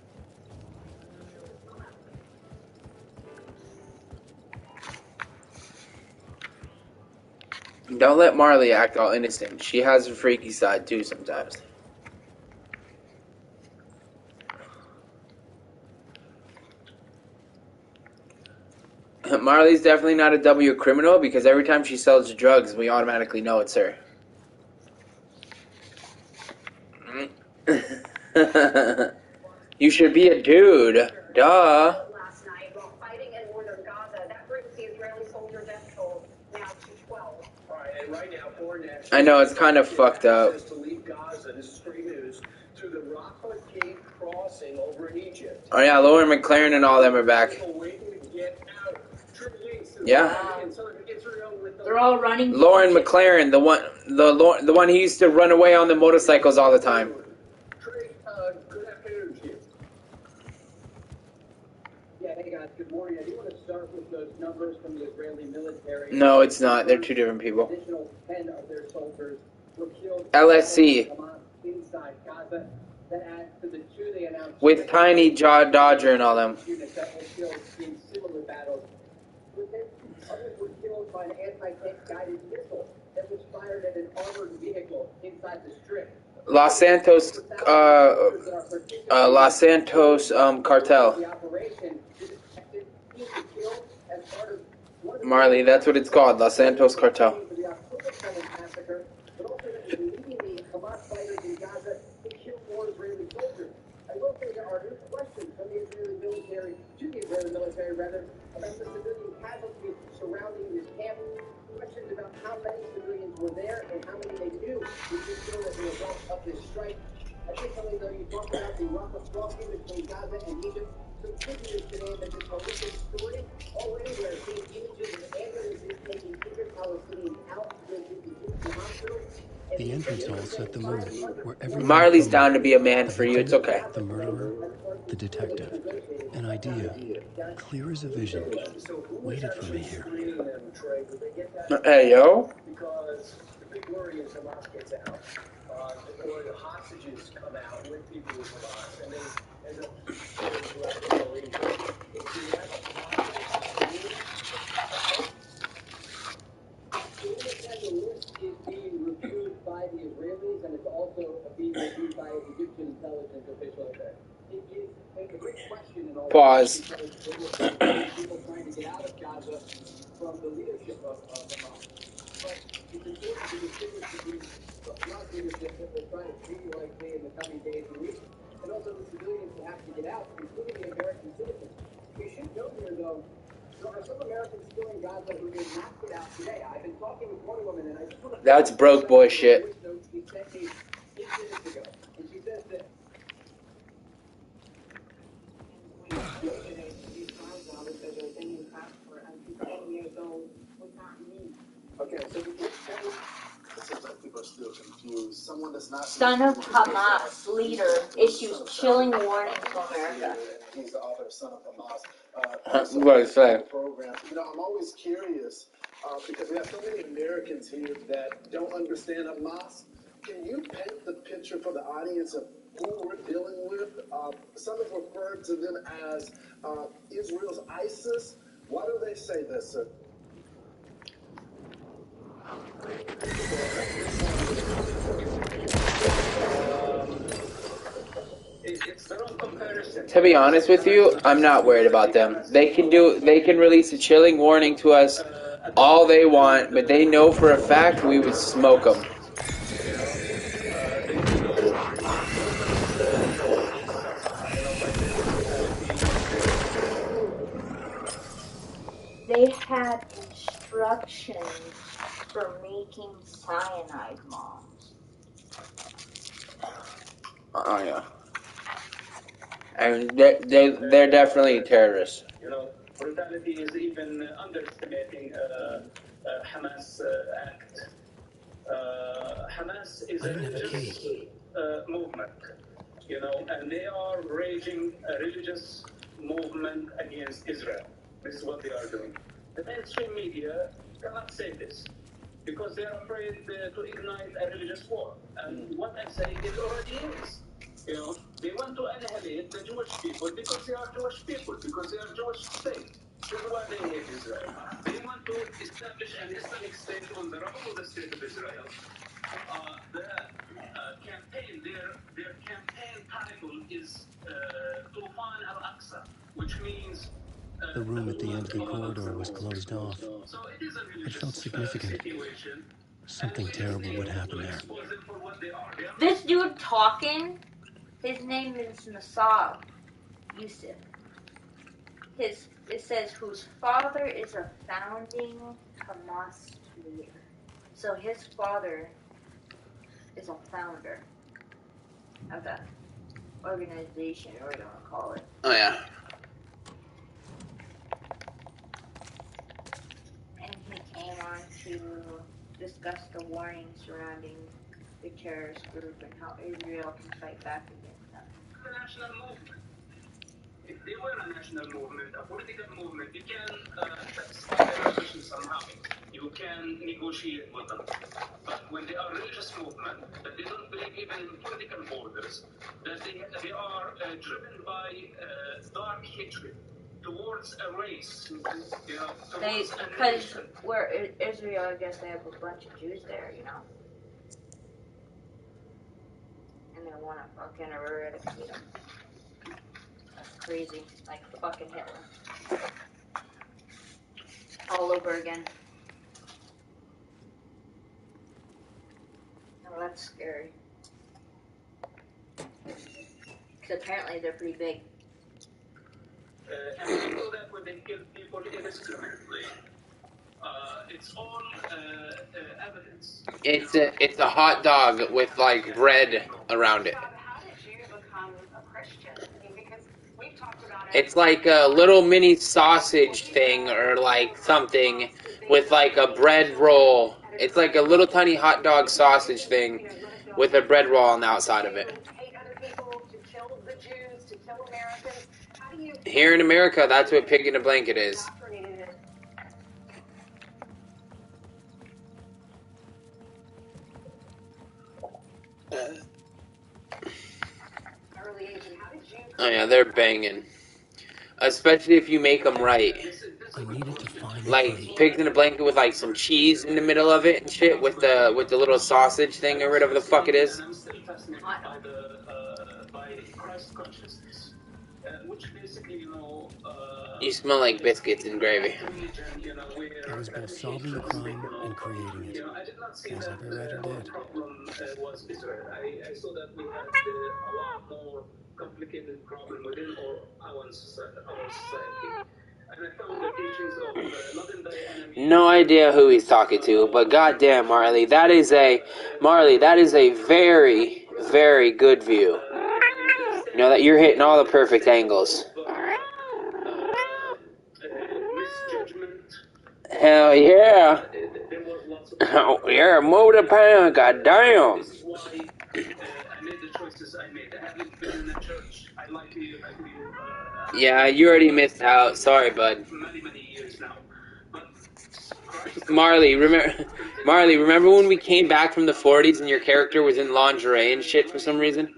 S6: Don't let Marley act all innocent. She has a freaky side too sometimes. Marley's definitely not a W criminal because every time she sells drugs, we automatically know it's her. You should be a dude. Duh.
S15: Last night, while fighting in northern Gaza, that brings the Israeli soldier death toll now to 12.
S8: And right now, foreign nationals
S6: I know, it's kind of fucked up.
S8: to leave Gaza. This is great news. Through the Rafah Gate crossing over in Egypt.
S6: Oh yeah, Lauren McLaren and all them are back. Yeah.
S13: They're all running.
S6: Lauren McLaren, the one who used to run away on the motorcycles all the time.
S8: Good afternoon to you. Yeah, hey guys, good morning. I do want to start with those numbers from the Israeli military.
S6: No, it's not. They're two different people.
S8: Additional 10 of their soldiers were killed
S6: LSC.
S8: inside Gaza. That adds to the two they announced
S6: With Tiny Dodger and all them.
S8: units that were killed in similar battles. Others were killed by an anti-tank guided missile that was fired at an armored vehicle inside the strip.
S6: Los Santos cartel. Marley, that's what it's called, Los Santos cartel.
S8: About the civilian casualties surrounding this camp. Questions about how many civilians were there and how many they knew would be killed as a result of this strike. Additionally, though, you talked about the Rafah crossing between Gaza and Egypt. Some good news today that this horrific story already we are seeing images of ambulances taking injured Palestinians out to the hospital.
S10: The entrance hall set the mood, where everyone
S6: Marley's down to be a man for you, it's okay.
S10: The murderer, the detective, an idea, clear as a vision, waited for me here.
S6: Hey, yo.
S8: Because the big worry is Hamas gets out, or the hostages come out with people with Hamas, and they end up throughout the region. If you let the list is being reviewed by the Israelis, and it's also being reviewed by Egyptian intelligence officials. It is a big question in all
S6: Pause.
S8: people trying to get out of Gaza from the leadership of Hamas. But it's important to distinguish between the Hamas leadership that they're trying to treat you like me in the coming days and weeks, and also the civilians who have to get out, including the American citizens. We should note here, though, there are some Americans still in Gaza who did not get out today. I've been talking with one woman, and I just want to...
S6: That's broke boy shit.
S8: She sent me 8 minutes ago, and she says that... Okay, so people are still confused. Someone does not...
S13: Son of Hamas leader issues chilling warning to America.
S8: He's the author of Son of Hamas.
S6: What is that?
S19: Program. I'm always curious because we have so many Americans here that don't understand Hamas. Can you paint the picture for the audience of who we're dealing with? Some have referred to them as Israel's ISIS. Why do they say this, sir?
S6: To be honest with you, I'm not worried about them. They can release a chilling warning to us all they want, but they know for a fact we would smoke them.
S13: They had instructions for making cyanide bombs.
S6: Oh yeah. And they're definitely terrorists.
S18: Brutality is even underestimating Hamas act. Hamas is a religious movement, and they are raging a religious movement against Israel. This is what they are doing. The mainstream media cannot say this because they are afraid to ignite a religious war. And what I'm saying, it already is. They want to annihilate the Jewish people because they are Jewish people, because they are Jewish state. This is why they hate Israel. They want to establish an Islamic state on the rubble of the state of Israel. The campaign, their campaign title is Tufan al-Aqsa, which means
S10: The room at the end of the corridor was closed off. It felt significant. Something terrible would happen there.
S13: This dude talking, his name is Nasab Yusuf. It says whose father is a founding Hamas leader. So his father is a founder of that organization, or whatever you want to call it.
S6: Oh yeah.
S13: And he came on to discuss the warning surrounding the terrorist group and how Israel can fight back against them.
S18: The national movement. If they were a national movement, a political movement, you can satisfy their ambition somehow. You can negotiate with them. But when they are a religious movement, that they don't believe even in political borders, that they are driven by dark hatred towards a race.
S13: Because where Israel, I guess they have a bunch of Jews there, and they want to fucking eradicate them. That's crazy. Like fucking Hitler. All over again. Oh, that's scary. Because apparently they're pretty big.
S18: And we know that when they kill people indiscriminately, it's all evidence.
S6: It's a hot dog with like bread around it.
S15: How did you become a Christian? Because we've talked about it.
S6: It's like a little mini sausage thing or like something with like a bread roll. It's like a little tiny hot dog sausage thing with a bread roll on the outside of it. Here in America, that's what pig in a blanket is. Oh yeah, they're banging. Especially if you make them right.
S10: I needed to find
S6: like pigs in a blanket with like some cheese in the middle of it and shit with the little sausage thing or whatever the fuck it is.
S18: I'm still fascinated by Christ consciousness, which basically,
S6: You smell like biscuits and gravy.
S10: I was both solving the crime and creating it, as every writer did.
S18: The problem was Israel. I saw that we had a lot more complicated problem within our society. And I found the teachings of loving thy enemy.
S6: No idea who he's talking to, but goddamn, Marley, that is a very, very good view. You know that you're hitting all the perfect angles. Hell yeah! Oh yeah, move the pan, goddamn!
S18: This is why I made the choices I made. I haven't been in a church. I like to
S6: Yeah, you already missed out. Sorry, bud. Marley, remember when we came back from the 40s and your character was in lingerie and shit for some reason?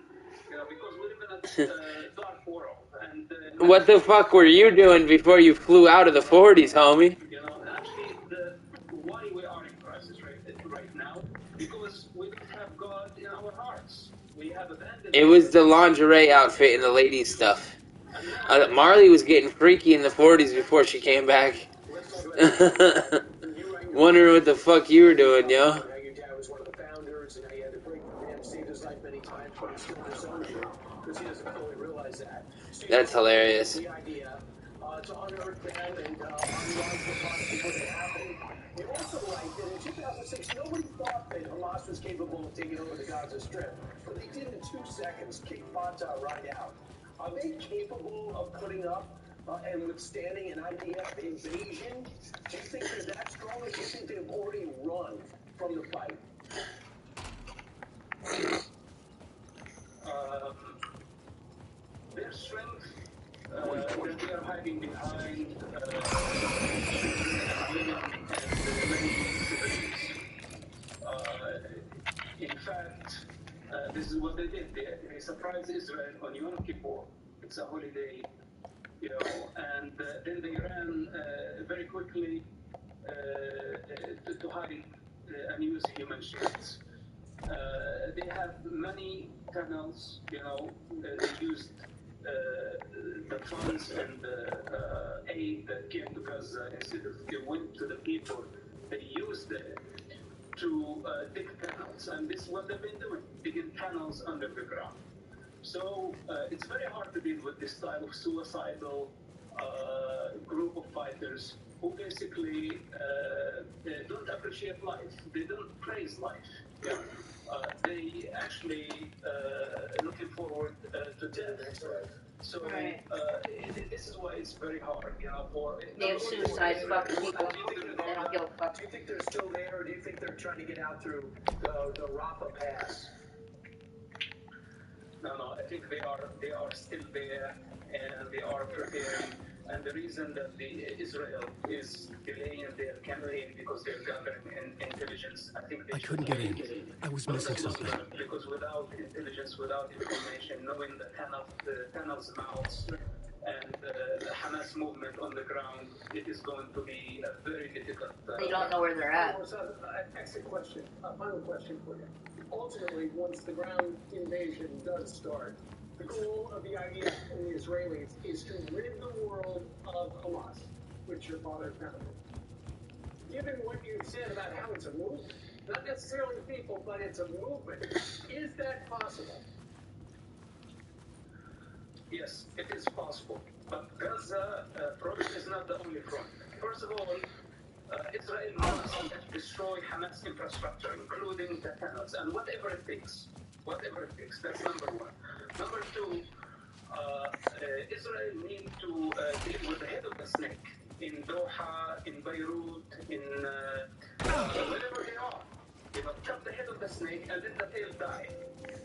S6: What the fuck were you doing before you flew out of the 40s, homie?
S7: Why we are in crisis right now? Because we don't have God in our hearts. We have abandoned.
S6: It was the lingerie outfit and the ladies stuff. Marley was getting freaky in the 40s before she came back. Wondering what the fuck you were doing, yo.
S19: Your dad was one of the founders, and how you had to break for him, saved his life many times, but he still disowns you because he doesn't fully realize that. So
S6: That's hilarious.
S19: The idea to unearth them and unlock the plots before they happen. You also write that in 2006, nobody thought that Hamas was capable of taking over the Gaza Strip, but they did in 2 seconds kick Fatah right out. Are they capable of putting up and withstanding an IDF invasion? Do you think they're that strong, or do you think they've already run from the fight?
S7: Their strength that they are hiding behind women and many civilians. In fact, this is what they did. They surprised Israel on Yom Kippur. It's a holiday, you know, and then they ran very quickly to hide and use human shields. They have many tunnels, you know, they used the funds and the aid that came to Gaza instead of it went to the people. They used it to dig tunnels, and this is what they've been doing, digging tunnels under the ground. So it's very hard to deal with this type of suicidal group of fighters who basically don't appreciate life. They don't praise life. Yeah. They actually looking forward to death. So this is why it's very hard, you know, for
S13: They have suicide fucking people. They don't give a fuck.
S19: Do you think they're still there, or do you think they're trying to get out through the Rafah Pass?
S7: No, I think they are still there, and they are preparing. And the reason that Israel is delaying their campaign because they're gathering intelligence. I think
S10: I couldn't get in. I was missing something.
S7: Because without intelligence, without information, knowing the tunnel's mouths and the Hamas movement on the ground, it is going to be a very difficult.
S13: They don't know where they're at.
S19: Excellent question. Final question for you. Ultimately, once the ground invasion does start, the goal of the IDF and the Israelis is to rid the world of Hamas, which your father founded. Given what you've said about how it's a movement, not necessarily people, but it's a movement, is that possible?
S7: Yes, it is possible. But Gaza front is not the only front. First of all, Israel must destroy Hamas infrastructure, including the tunnels, and whatever it takes. Whatever it takes. That's number one. Number two, Israel needs to deal with the head of the snake in Doha, in Beirut, in wherever they are. You know, chop the head of the snake and let the tail die.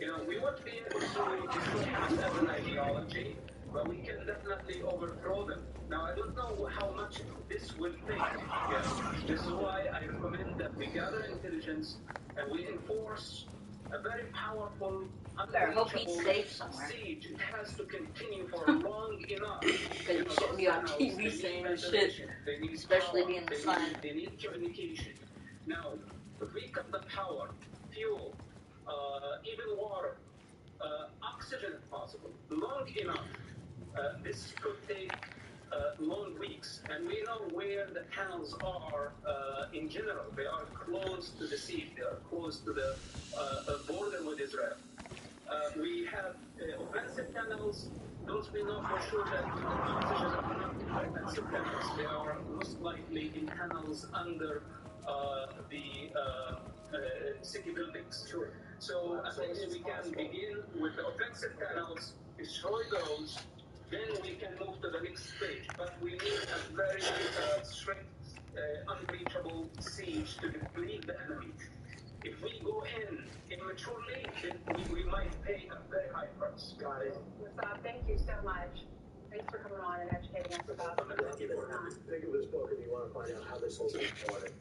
S7: You know, we won't be able to destroy Hamas as an ideology, but we can definitely overthrow them. Now, I don't know how much this will take. Yeah. This is why I recommend that we gather intelligence and we enforce a very powerful, unreachable siege. It has to continue for long enough.
S13: Because you shouldn't be on TV saying shit, especially being the sun.
S7: They need communication. Now, if we cut the power, fuel, even water, oxygen if possible, long enough, this could take long weeks. And we know where the tunnels are in general. They are close to the sea. They are close to the border with Israel. We have offensive tunnels. Those we know for sure that the oxygen are not offensive tunnels. They are most likely in tunnels under the city buildings. Sure. So I think we can begin with the offensive tunnels, destroy those, then we can move to the next stage. But we need a very strict, unreachable siege to deplete the enemy. If we go in immaturely, then we might pay a very high price.
S19: Got it.
S15: Thank you so much. Thanks for coming on and educating us about
S20: I'm happy for it. Think of this book if you want to find out how this whole thing started.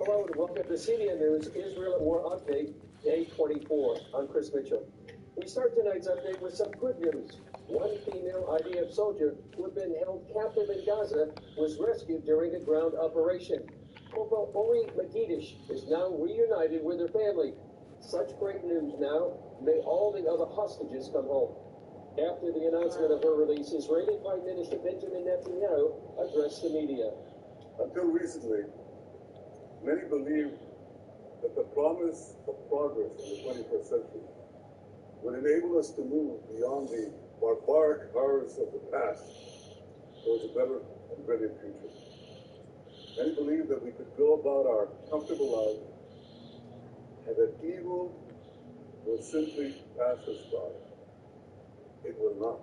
S20: Hello and welcome to CBN News Israel at War Update, Day 24. I'm Chris Mitchell. We start tonight's update with some good news. One female IDF soldier who had been held captive in Gaza was rescued during a ground operation. Corporal Ori Magidish is now reunited with her family. Such great news now. May all the other hostages come home. After the announcement of her release, Israeli Prime Minister Benjamin Netanyahu addressed the media.
S21: Until recently, many believed that the promise of progress in the 21st century would enable us to move beyond the barbaric horrors of the past towards a better and brilliant future. Many believed that we could go about our comfortable lives and that evil will simply pass us by. It will not.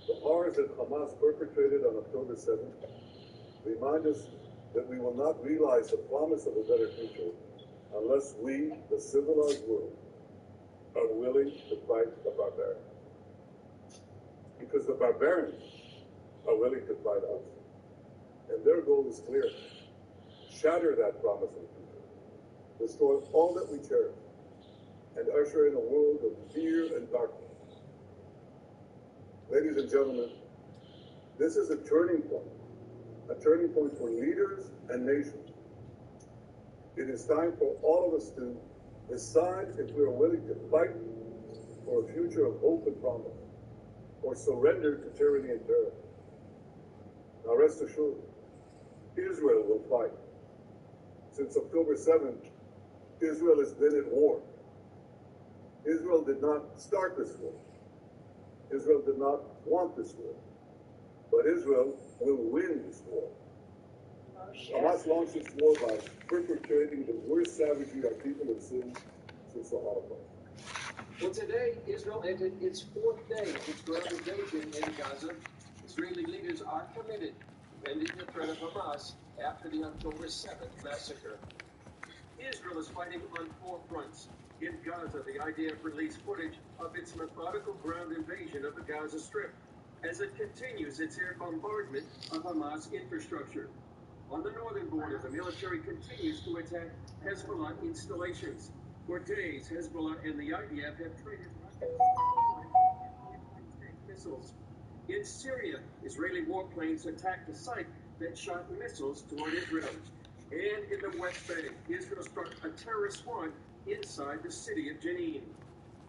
S21: The horrors that Hamas perpetrated on October 7th remind us that we will not realize the promise of a better future unless we, the civilized world, are willing to fight the barbarians. Because the barbarians are willing to fight us. And their goal is clear. Shatter that promise of future. Destroy all that we cherish. And usher in a world of fear and darkness. Ladies and gentlemen, this is a turning point. A turning point for leaders and nations. It is time for all of us to decide if we are willing to fight for a future of hope and promise, or surrender to tyranny and terror. Now rest assured, Israel will fight. Since October 7th, Israel has been at war. Israel did not start this war. Israel did not want this war. But Israel will win this war. Hamas launched this war by perpetrating the worst savagery our people have seen since the Holocaust.
S20: Well, today, Israel entered its fourth day of its ground invasion in Gaza. Israeli leaders are committed to ending the threat of Hamas after the October 7th massacre. Israel is fighting on four fronts. In Gaza, the IDF released footage of its methodical ground invasion of the Gaza Strip as it continues its air bombardment of Hamas infrastructure. On the northern border, the military continues to attack Hezbollah installations. For days, Hezbollah and the IDF have traded missiles. In Syria, Israeli warplanes attacked a site that shot missiles toward Israel. And in the West Bank, Israel struck a terrorist squad inside the city of Jenin.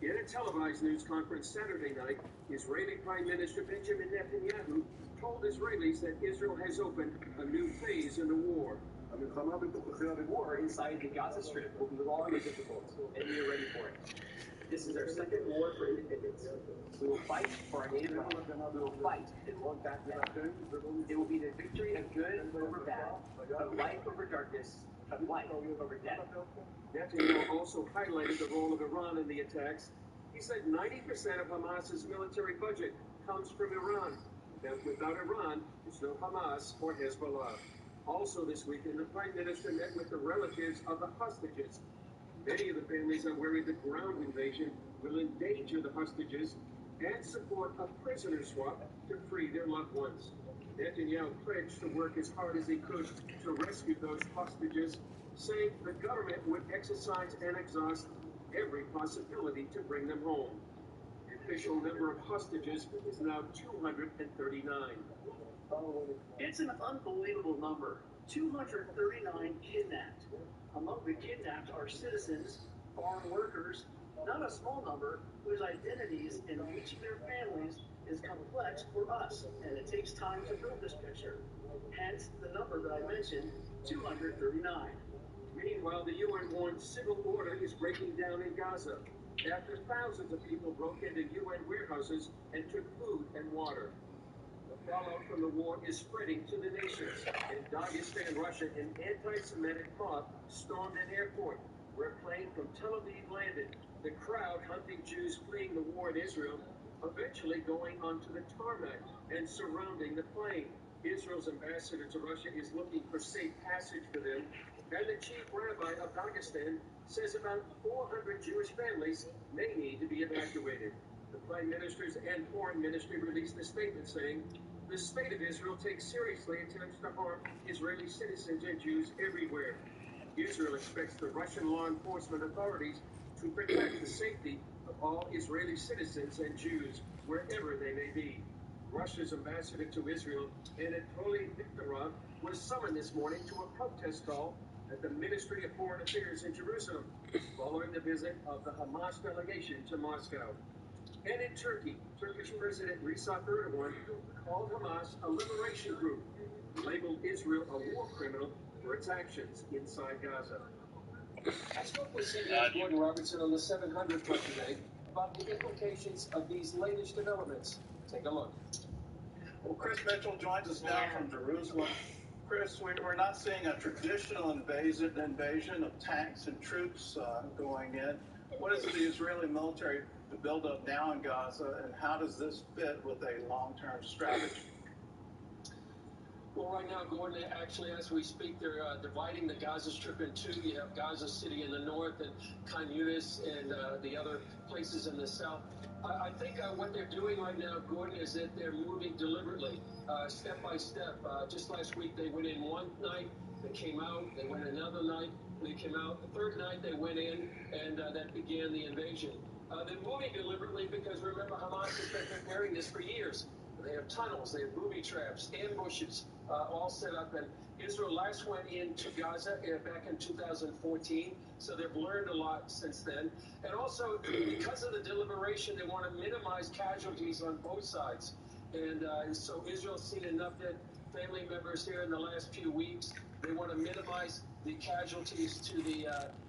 S20: In a televised news conference Saturday night, Israeli Prime Minister Benjamin Netanyahu told Israelis that Israel has opened a new phase in the war.
S22: The war inside the Gaza Strip will be long and difficult, and we are ready for it. This is our second war for independence. We will fight for our native land. We will fight and won't back down. It will be the victory of good over bad, of light over darkness, of life over death.
S20: Netanyahu also highlighted the role of Iran in the attacks. He said 90% of Hamas's military budget comes from Iran. That without Iran, there's no Hamas or Hezbollah. Also this weekend, the Prime Minister met with the relatives of the hostages. Many of the families are worried the ground invasion will endanger the hostages and support a prisoner swap to free their loved ones. Netanyahu pledged to work as hard as he could to rescue those hostages, saying the government would exercise and exhaust every possibility to bring them home. The official number of hostages is now 239.
S22: It's an unbelievable number. 239 kidnapped. Among the kidnapped are citizens, foreign workers, not a small number whose identities and reaching their families is complex for us, and it takes time to build this picture. Hence, the number that I mentioned, 239.
S20: Meanwhile, the UN warned civil order is breaking down in Gaza after thousands of people broke into UN warehouses and took food and water. The fallout from the war is spreading to the nations. In Dagestan, Russia, an anti-Semitic mob stormed an airport where a plane from Tel Aviv landed. The crowd hunting Jews fleeing the war in Israel, eventually going onto the tarmac and surrounding the plane. Israel's ambassador to Russia is looking for safe passage for them, and the chief rabbi of Dagestan says about 400 Jewish families may need to be evacuated. The Prime Minister's and Foreign Ministry released a statement saying, the state of Israel takes seriously attempts to harm Israeli citizens and Jews everywhere. Israel expects the Russian law enforcement authorities to protect the safety of all Israeli citizens and Jews wherever they may be. Russia's ambassador to Israel, Anatoly Viktorov, was summoned this morning to a protest call at the Ministry of Foreign Affairs in Jerusalem, following the visit of the Hamas delegation to Moscow. And in Turkey, Turkish President Recep Erdogan called Hamas a liberation group, labeled Israel a war criminal for its actions inside Gaza. I spoke with CBS Gordon Robertson on the 700 Club today about the implications of these latest developments. Take a look.
S2: Well, Chris Mitchell joins us now from Jerusalem. Chris, we're not seeing a traditional invasion of tanks and troops going in. What is the Israeli military to build up now in Gaza, and how does this fit with a long-term strategy?
S20: Well, right now, Gordon, actually, as we speak, they're dividing the Gaza Strip in two. You have Gaza City in the north and Khan Yunis and the other places in the south. I think what they're doing right now, Gordon, is that they're moving deliberately, step by step. Just last week, they went in one night, they came out, they went another night, they came out. The third night, they went in, and that began the invasion. They're moving deliberately because, remember, Hamas has been preparing this for years. They have tunnels, they have booby traps, ambushes, all set up. And Israel last went into Gaza back in 2014, so they've learned a lot since then. And also, because of the deliberation, they want to minimize casualties on both sides. And so Israel's seen enough dead family members here in the last few weeks. They want to minimize the casualties to the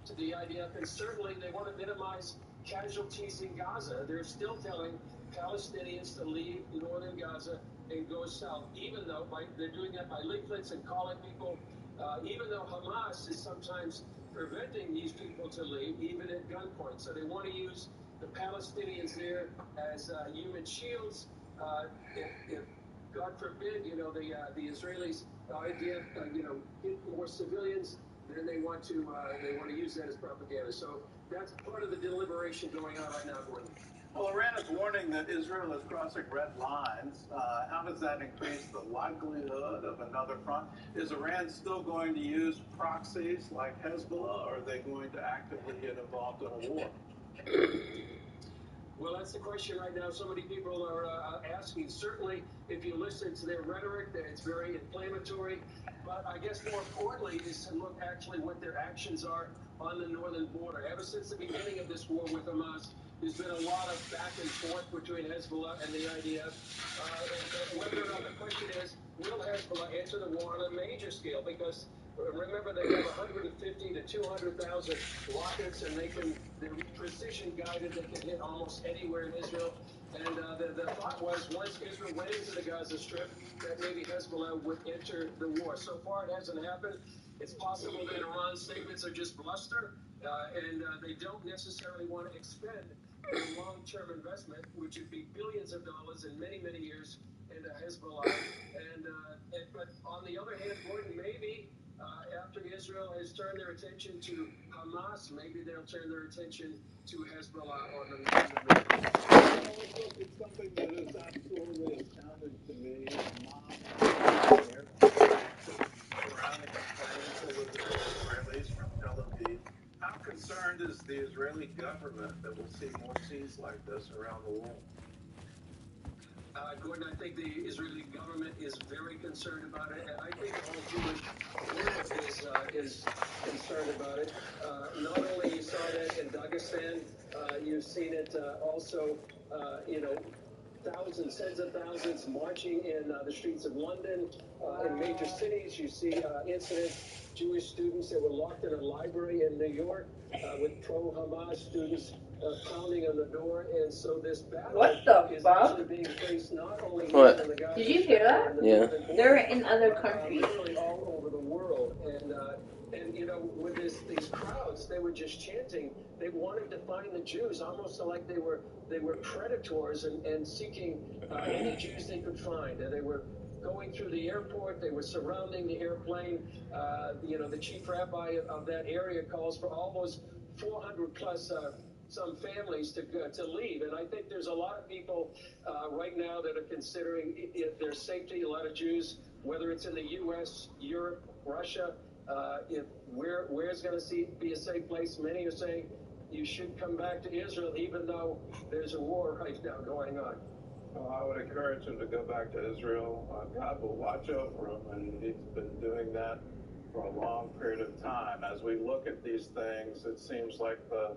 S20: IDF, and certainly they want to minimize casualties in Gaza. They're still telling Palestinians to leave northern Gaza and go south, even though they're doing that by leaflets and calling people, even though Hamas is sometimes preventing these people to leave, even at gunpoint. So they want to use the Palestinians there as human shields. If God forbid, the Israelis, IDF, hit more civilians, then they want to use that as propaganda. So that's part of the deliberation going on right now, Gordon.
S2: Well, Iran is warning that Israel is crossing red lines. How does that increase the likelihood of another front? Is Iran still going to use proxies like Hezbollah, or are they going to actively get involved in a war?
S20: Well, that's the question right now. So many people are asking. Certainly, if you listen to their rhetoric, it's very inflammatory. But I guess more importantly is to look actually what their actions are on the northern border. Ever since the beginning of this war with Hamas, there's been a lot of back and forth between Hezbollah and the IDF. And whether or not the question is, will Hezbollah enter the war on a major scale? Because remember, they have 150 to 200,000 rockets, and they're precision guided. They can hit almost anywhere in Israel. And the thought was, once Israel went into the Gaza Strip, that maybe Hezbollah would enter the war. So far, it hasn't happened. It's possible that Iran's statements are just bluster, and they don't necessarily want to expend a long-term investment, which would be billions of dollars in many, many years into Hezbollah. But on the other hand, Gordon, maybe after Israel has turned their attention to Hamas, maybe they'll turn their attention to Hezbollah on the north.
S2: It's something that is absolutely astounding to me. Hamas surrounding the planes with the Israelis from Tel Aviv. How concerned is the Israeli government that we'll see more scenes like this around the world?
S20: Gordon, I think the Israeli government is very concerned about it, and I think the whole Jewish world is concerned about it. Not only you saw that in Dagestan, you've seen it also, thousands, tens of thousands marching in the streets of London. In major cities, you see incidents, Jewish students that were locked in a library in New York with pro-Hamas students
S22: pounding on the door, and so this battle
S13: What the
S22: is
S13: fuck?
S22: actually being faced not only
S6: What?
S22: in the Gaza
S13: Did you hear that?
S22: and the
S6: Yeah.
S22: northern border,
S13: They're in other
S22: but,
S13: countries.
S22: literally all over the world, and you know, with these crowds, they were just chanting. They wanted to find the Jews, almost like they were predators and seeking any Jews they could find. And they were going through the airport. They were surrounding the airplane. You know, the chief rabbi of that area calls for almost 400 plus some families to leave. And I think there's a lot of people right now that are considering their safety. A lot of Jews, whether it's in the U.S., Europe, Russia, where's going to be a safe place. Many are saying you should come back to Israel, even though there's a war right now going on.
S2: Well, I would encourage him to go back to Israel. God will watch over him, and he's been doing that for a long period of time. As we look at these things, it seems like the